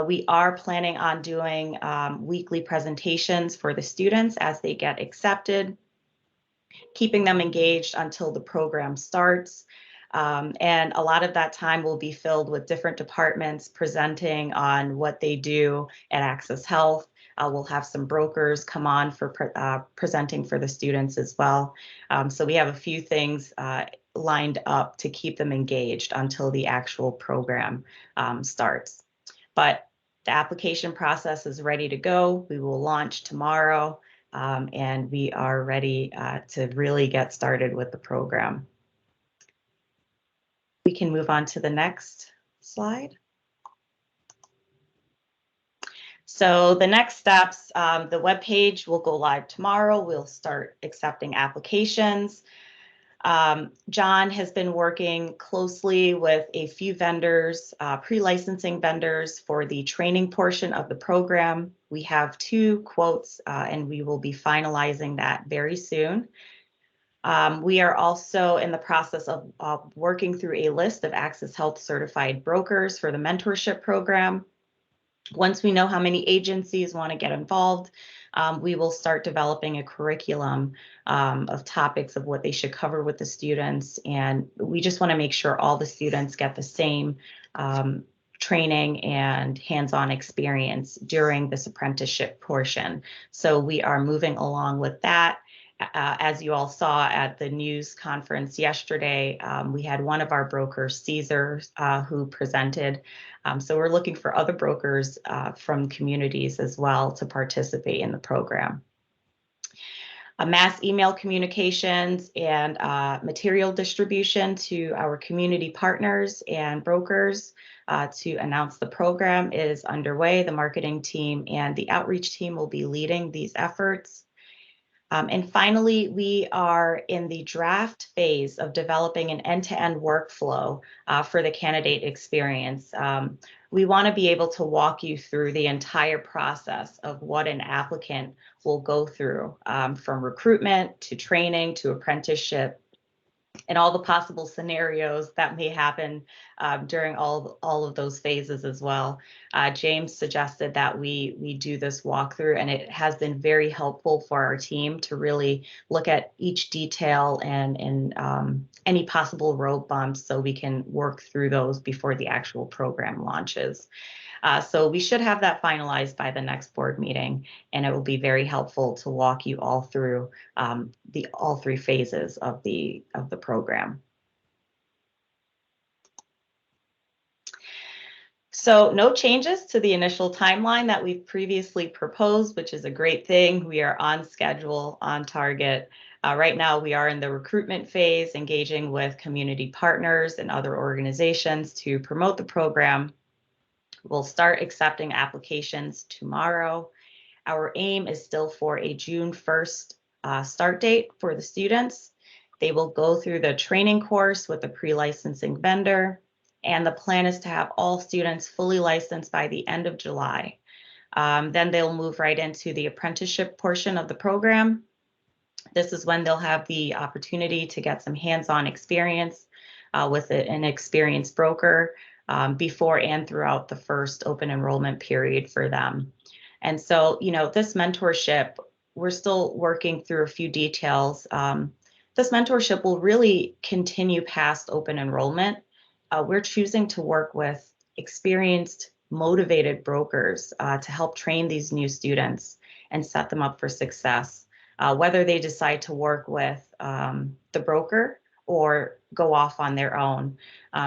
we are planning on doing weekly presentations for the students as they get accepted, keeping them engaged until the program starts. And a lot of that time will be filled with different departments presenting on what they do at Access Health. We'll have some brokers come on for presenting for the students as well. So we have a few things lined up to keep them engaged until the actual program starts. But the application process is ready to go. We will launch tomorrow, and we are ready to really get started with the program. We can move on to the next slide. So the next steps, the webpage will go live tomorrow. We'll start accepting applications. John has been working closely with a few vendors, pre-licensing vendors for the training portion of the program. We have 2 quotes and we will be finalizing that very soon. We are also in the process of working through a list of Access Health certified brokers for the mentorship program. Once we know how many agencies want to get involved, we will start developing a curriculum of topics of what they should cover with the students. And we just want to make sure all the students get the same training and hands-on experience during this apprenticeship portion. So we are moving along with that. As you all saw at the news conference yesterday, we had one of our brokers, Caesar, who presented. So we're looking for other brokers from communities as well to participate in the program. Mass email communications and material distribution to our community partners and brokers to announce the program is underway. The marketing team and the outreach team will be leading these efforts. And finally, we are in the draft phase of developing an end-to-end workflow for the candidate experience. We want to be able to walk you through the entire process of what an applicant will go through, from recruitment to training to apprenticeship, and all the possible scenarios that may happen during all of those phases as well. James suggested that we do this walkthrough, and it has been very helpful for our team to really look at each detail and any possible road bumps so we can work through those before the actual program launches. So we should have that finalized by the next board meeting, and it will be very helpful to walk you all through all three phases of the program. So no changes to the initial timeline that we've previously proposed, which is a great thing. We are on schedule, on target. Right now, we are in the recruitment phase, engaging with community partners and other organizations to promote the program. We'll start accepting applications tomorrow. Our aim is still for a June 1st start date for the students. They will go through the training course with a pre-licensing vendor, and the plan is to have all students fully licensed by the end of July. Then they'll move right into the apprenticeship portion of the program. This is when they'll have the opportunity to get some hands-on experience with an experienced broker before and throughout the first open enrollment period for them. And so, this mentorship, we're still working through a few details. This mentorship will really continue past open enrollment. We're choosing to work with experienced, motivated brokers to help train these new students and set them up for success, whether they decide to work with the broker or go off on their own.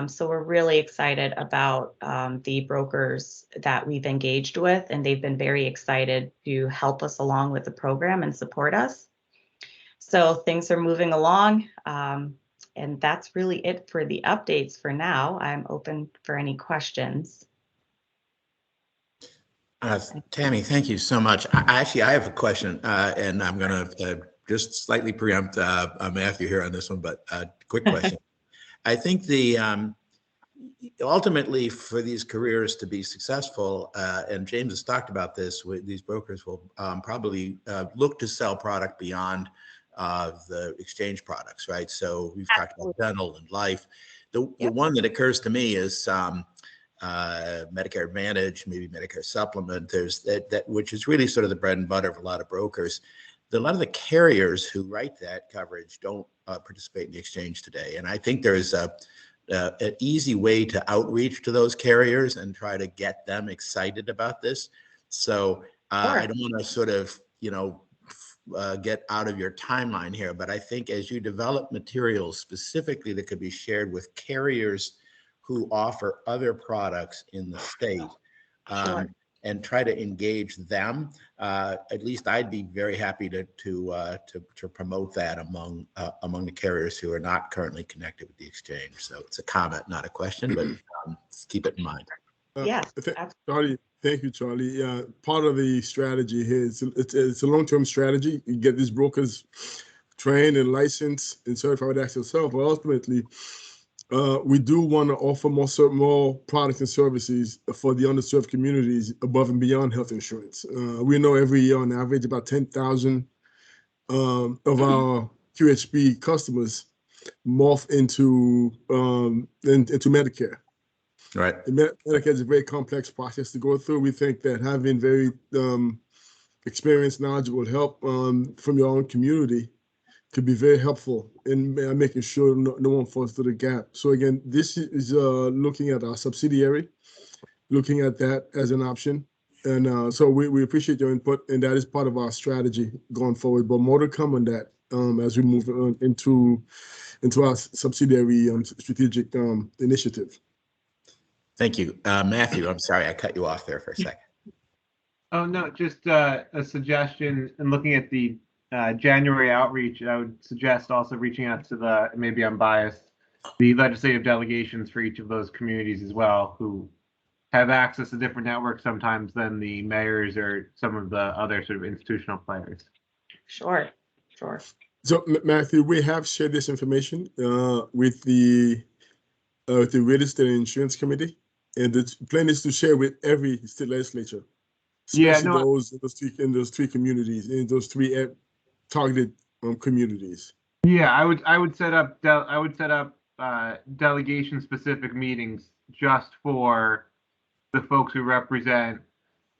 So we're really excited about the brokers that we've engaged with, and they've been very excited to help us along with the program and support us. So things are moving along, and that's really it for the updates for now. I'm open for any questions. Tammy, thank you so much. I have a question, and I'm going to just slightly preempt Matthew here on this one, but quick question. I think ultimately for these careers to be successful, and James has talked about this, these brokers will probably look to sell product beyond the exchange products, right? So we've talked about dental and life. The one that occurs to me is Medicare Advantage, maybe Medicare Supplement. There's that which is really sort of the bread and butter of a lot of brokers. A lot of the carriers who write that coverage don't participate in the exchange today. And I think there's an easy way to outreach to those carriers and try to get them excited about this. So I don't want to sort of, get out of your timeline here, but I think as you develop materials specifically that could be shared with carriers who offer other products in the state, and try to engage them. At least I'd be very happy to promote that among the carriers who are not currently connected with the exchange. So it's a comment, not a question, but keep it in mind. Charlie, thank you, Charlie. Part of the strategy here is it's a long-term strategy. You get these brokers trained and licensed and certified with Access Health, but ultimately, we do want to offer more products and services for the underserved communities above and beyond health insurance. We know every year on average about 10,000 of our QHP customers morph into Medicare. Right. And Medicare is a very complex process to go through. We think that having very experienced, knowledgeable help from your own community could be very helpful in making sure no one falls through the gap. So again, this is looking at our subsidiary, looking at that as an option. And so we appreciate your input, and that is part of our strategy going forward. But more to come on that as we move on into our subsidiary strategic initiative. Thank you. Matthew, I'm sorry, I cut you off there for a second. Oh, no, just a suggestion in looking at the January outreach. I would suggest also reaching out to maybe I'm biased, the legislative delegations for each of those communities as well, who have access to different networks sometimes than the mayors or some of the other sort of institutional players. Sure. So Matthew, we have shared this information with the Real Estate and Insurance Committee, and the plan is to share with every state legislature, especially in those three communities, in those three targeted communities. Yeah, I would set up delegation specific meetings just for the folks who represent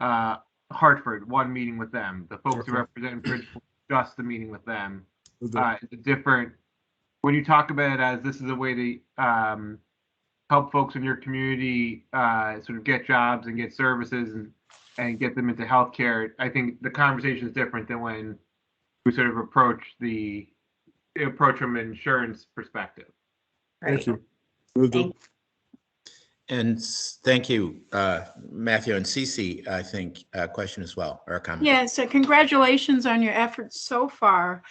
Hartford, one meeting with them. The folks who represent Bridgeport, just the meeting with them. It's a different, when you talk about it as this is a way to help folks in your community sort of get jobs and get services and get them into healthcare, I think the conversation is different than when we sort of approach from an insurance perspective. Right. Thank you. Thanks. And thank you, Matthew and Cece, I think a question as well, or a comment. Yeah, so congratulations on your efforts so far.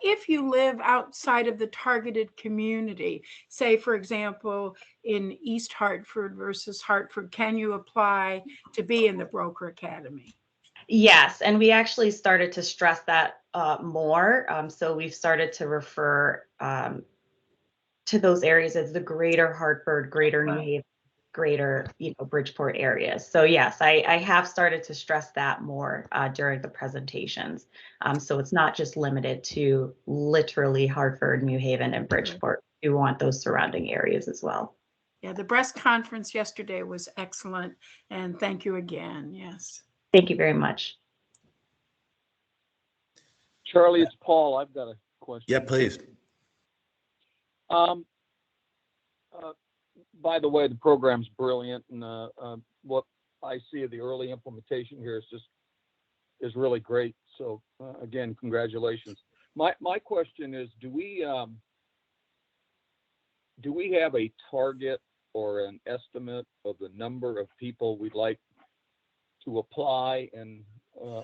If you live outside of the targeted community, say, for example, in East Hartford versus Hartford, can you apply to be in the Broker Academy? Yes, and we actually started to stress that more. So we've started to refer to those areas as the greater Hartford, greater New Haven, greater Bridgeport areas. So yes, I have started to stress that more during the presentations. So it's not just limited to literally Hartford, New Haven, and Bridgeport. We want those surrounding areas as well. Yeah, the breast conference yesterday was excellent, and thank you again. Yes. Thank you very much. Charlie, it's Paul. I've got a question. Yeah, please. By the way, the program's brilliant, and what I see of the early implementation here is really great. So again, congratulations. My question is, do we have a target or an estimate of the number of people we'd like to apply, and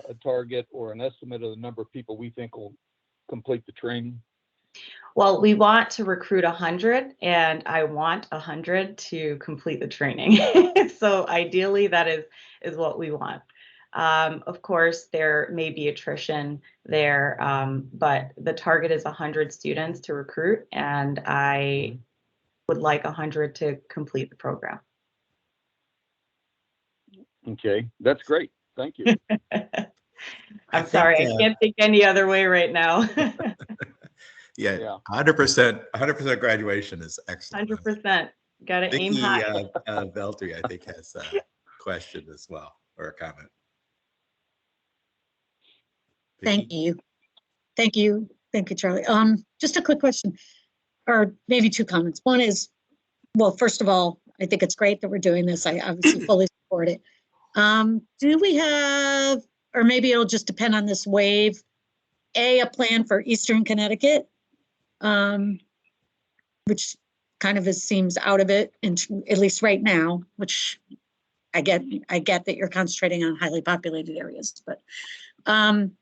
a target or an estimate of the number of people we think will complete the training? Well, we want to recruit 100, and I want 100 to complete the training. So ideally, that is what we want. Of course, there may be attrition there, but the target is 100 students to recruit, and I would like 100 to complete the program. Okay, that's great. Thank you. I'm sorry, I can't think any other way right now. Yeah, 100% graduation is excellent. 100%. Got to aim high. Veltri, I think, has a question as well, or a comment. Thank you. Thank you, Charlie. Just a quick question, or maybe two comments. One is, well, first of all, I think it's great that we're doing this. I obviously fully support it. Do we have, or maybe it'll just depend on this wave, a plan for Eastern Connecticut, which kind of seems out of it, at least right now, which I get that you're concentrating on highly populated areas, but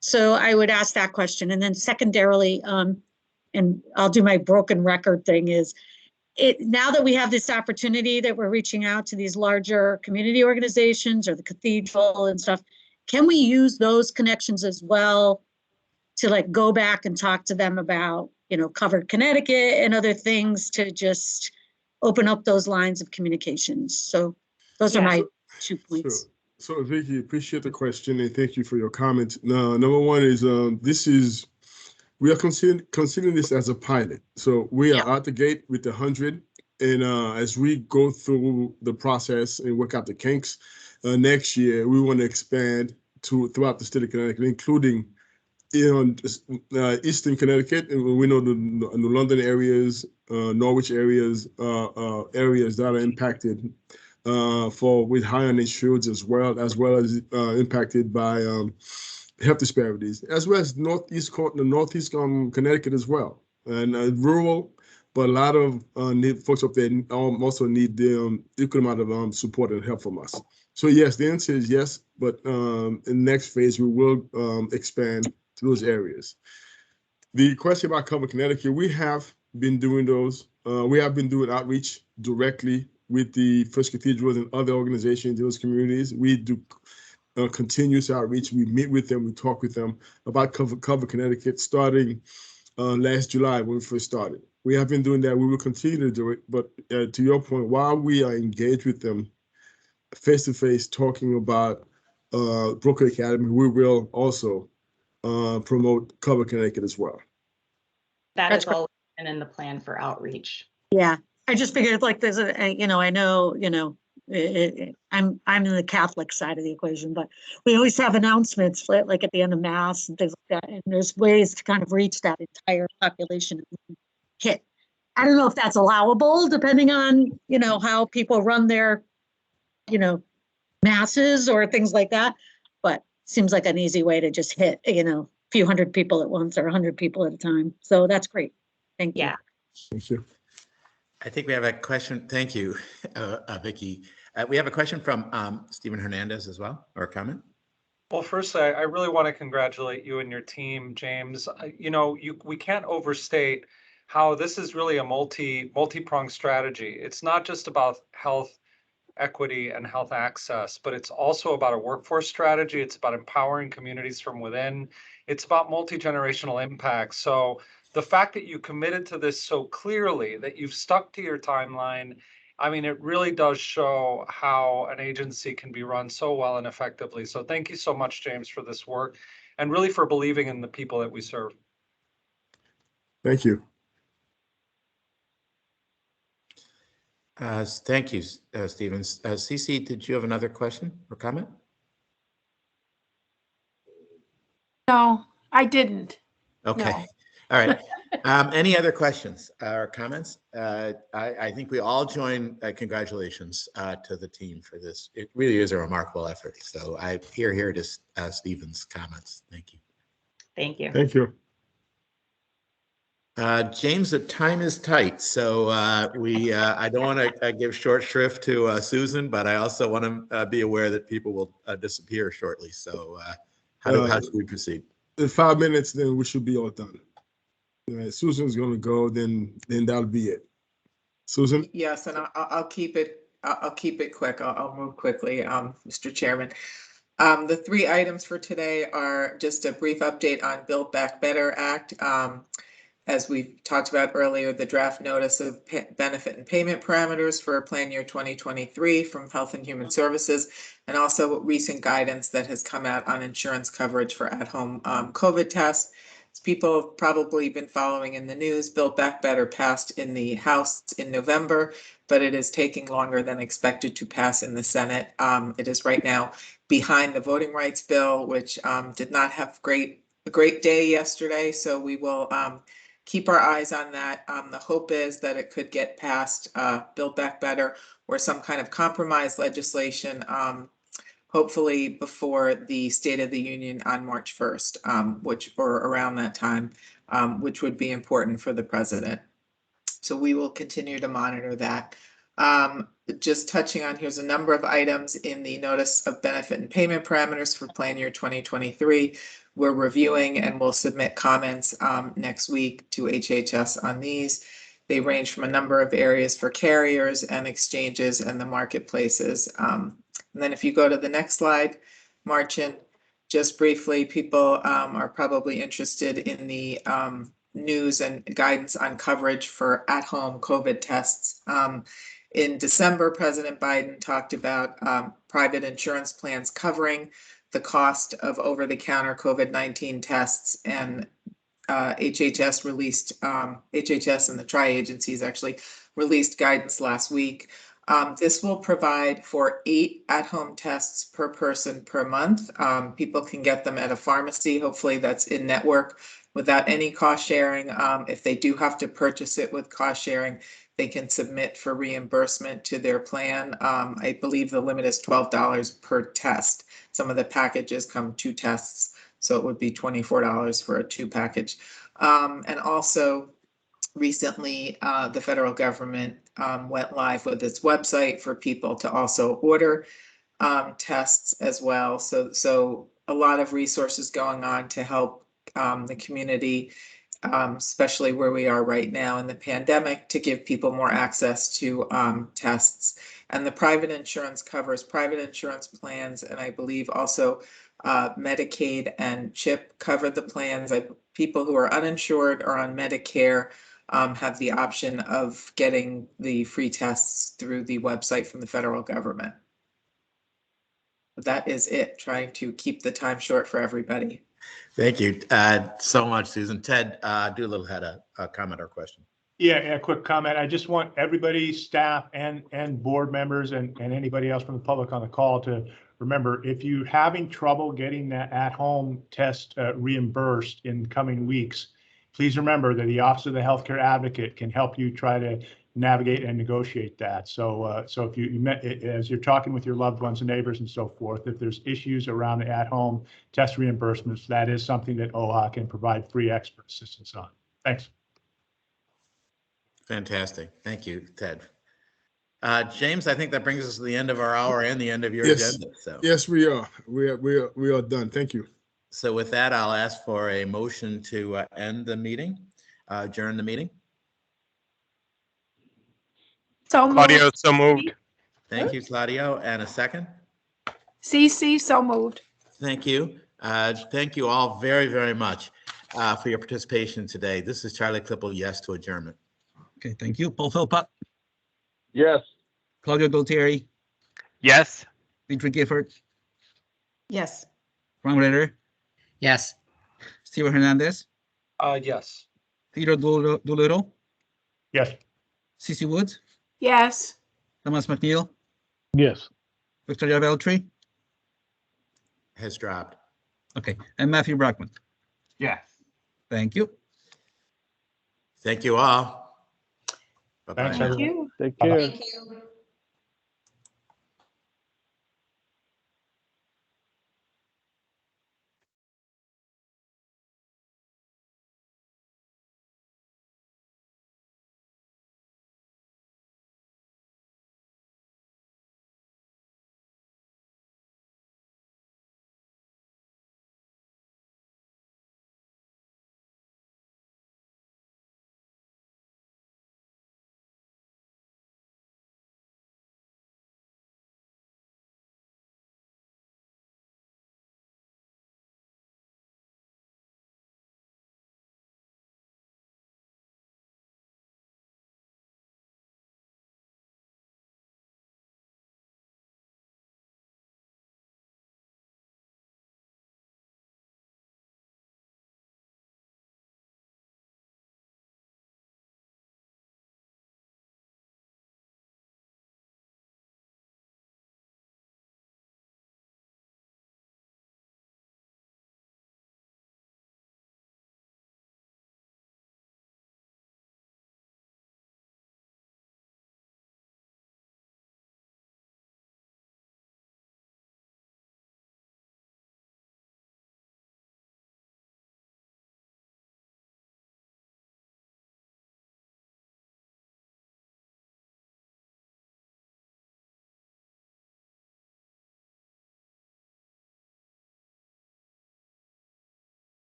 so I would ask that question. And then secondarily, and I'll do my broken record thing, is now that we have this opportunity that we're reaching out to these larger community organizations or the cathedral and stuff, can we use those connections as well to like go back and talk to them about, Covered Connecticut and other things, to just open up those lines of communications? So those are my 2 points. So Vicky, appreciate the question and thank you for your comments. Number one is this is we are considering this as a pilot. So we are out the gate with 100. And as we go through the process and work out the kinks, next year, we want to expand throughout the state of Connecticut, including Eastern Connecticut. And we know the London areas, Norwich areas, areas that are impacted with high uninsureds as well as impacted by health disparities, as well as northeast Connecticut as well, and rural. But a lot of folks up there also need the equal amount of support and help from us. So yes, the answer is yes, but in the next phase, we will expand to those areas. The question about Cover Connecticut, we have been doing those. We have been doing outreach directly with the First Cathedrals and other organizations in those communities. We do continuous outreach. We meet with them, we talk with them about Cover Connecticut starting last July when we first started. We have been doing that. We will continue to do it. But to your point, while we are engaged with them face-to-face talking about Broker Academy, we will also promote Cover Connecticut as well. That's always been in the plan for outreach. Yeah, I just figured like there's I know, I'm in the Catholic side of the equation, but we always have announcements like at the end of Mass and things like that. And there's ways to kind of reach that entire population and hit. I don't know if that's allowable depending on, how people run their, masses or things like that. But seems like an easy way to just hit, a few hundred people at once or 100 people at a time. So that's great. Thank you. Yeah. Thank you. I think we have a question. Thank you, Vicki. We have a question from Stephen Hernandez as well, or a comment. Well, first, I really want to congratulate you and your team, James. We can't overstate how this is really a multi-pronged strategy. It's not just about health equity and health access, but it's also about a workforce strategy. It's about empowering communities from within. It's about multi-generational impact. So the fact that you committed to this so clearly, that you've stuck to your timeline, it really does show how an agency can be run so well and effectively. So thank you so much, James, for this work and really for believing in the people that we serve. Thank you. Thank you, Stephen. Cece, did you have another question or comment? No, I didn't. Okay. No. All right. Any other questions or comments? I think we all join congratulations to the team for this. It really is a remarkable effort. So I here to Stephen's comments. Thank you. Thank you. Thank you. James, the time is tight, so I don't want to give short shrift to Susan, but I also want to be aware that people will disappear shortly. So how should we proceed? In 5 minutes, then we should be all done. Susan's going to go, then that'll be it. Susan? Yes, and I'll keep it. I'll keep it quick. I'll move quickly, Mr. Chairman. The 3 items for today are just a brief update on Build Back Better Act. As we talked about earlier, the draft notice of benefit and payment parameters for plan year 2023 from Health and Human Services, and also recent guidance that has come out on insurance coverage for at-home COVID tests. As people have probably been following in the news, Build Back Better passed in the House in November, but it is taking longer than expected to pass in the Senate. It is right now behind the voting rights bill, which did not have a great day yesterday. So we will keep our eyes on that. The hope is that it could get passed, Build Back Better, or some kind of compromise legislation, hopefully before the State of the Union on March 1st, or around that time, which would be important for the president. So we will continue to monitor that. Just touching on, here's a number of items in the notice of benefit and payment parameters for plan year 2023. We're reviewing and we'll submit comments next week to HHS on these. They range from a number of areas for carriers and exchanges and the marketplaces. And then if you go to the next slide, Marcin, just briefly, people are probably interested in the news and guidance on coverage for at-home COVID tests. In December, President Biden talked about private insurance plans covering the cost of over-the-counter COVID-19 tests, and HHS released, HHS and the tri-agencies actually released guidance last week. This will provide for 8 at-home tests per person per month. People can get them at a pharmacy. Hopefully that's in network without any cost sharing. If they do have to purchase it with cost sharing, they can submit for reimbursement to their plan. I believe the limit is $12 per test. Some of the packages come 2 tests, so it would be $24 for a 2 package. And also recently, the federal government went live with its website for people to also order tests as well. So a lot of resources going on to help the community, especially where we are right now in the pandemic, to give people more access to tests. And the private insurance covers private insurance plans, and I believe also Medicaid and CHIP cover the plans. People who are uninsured or on Medicare have the option of getting the free tests through the website from the federal government. That is it, trying to keep the time short for everybody. Thank you so much, Susan. Ted Doolittle had a comment or question. Yeah, a quick comment. I just want everybody, staff and board members and anybody else from the public on the call to remember, if you're having trouble getting that at-home test reimbursed in coming weeks, please remember that the Office of the Healthcare Advocate can help you try to navigate and negotiate that. So if you as you're talking with your loved ones and neighbors and so forth, if there's issues around the at-home test reimbursements, that is something that OHA can provide free expert assistance on. Thanks. Fantastic. Thank you, Ted. James, I think that brings us to the end of our hour and the end of your Yes. agenda. So Yes, we are. We are done. Thank you. So with that, I'll ask for a motion to end the meeting, adjourn the meeting. So Claudio, moved. so moved. Thank you, Claudio. And a second? CC, so moved. Thank you. Thank you all very, very much for your participation today. This is Charlie Klippel, yes to adjournment. Okay, thank you. Paul Philpott, Yes. Claudio Gualtieri, Yes. Dietrich Gifford, Yes. Ron Ritter, Yes. Steven Hernandez, Yes. Theodore Doolittle, Yes. CC Woods, Yes. Thomas McNeil, Yes. Victoria Beltry, Has dropped. okay, and Matthew Brockman. Yes. Thank you. Thank you all. Bye-bye. Thanks, now. everyone. Thank you. Take care. Thank you.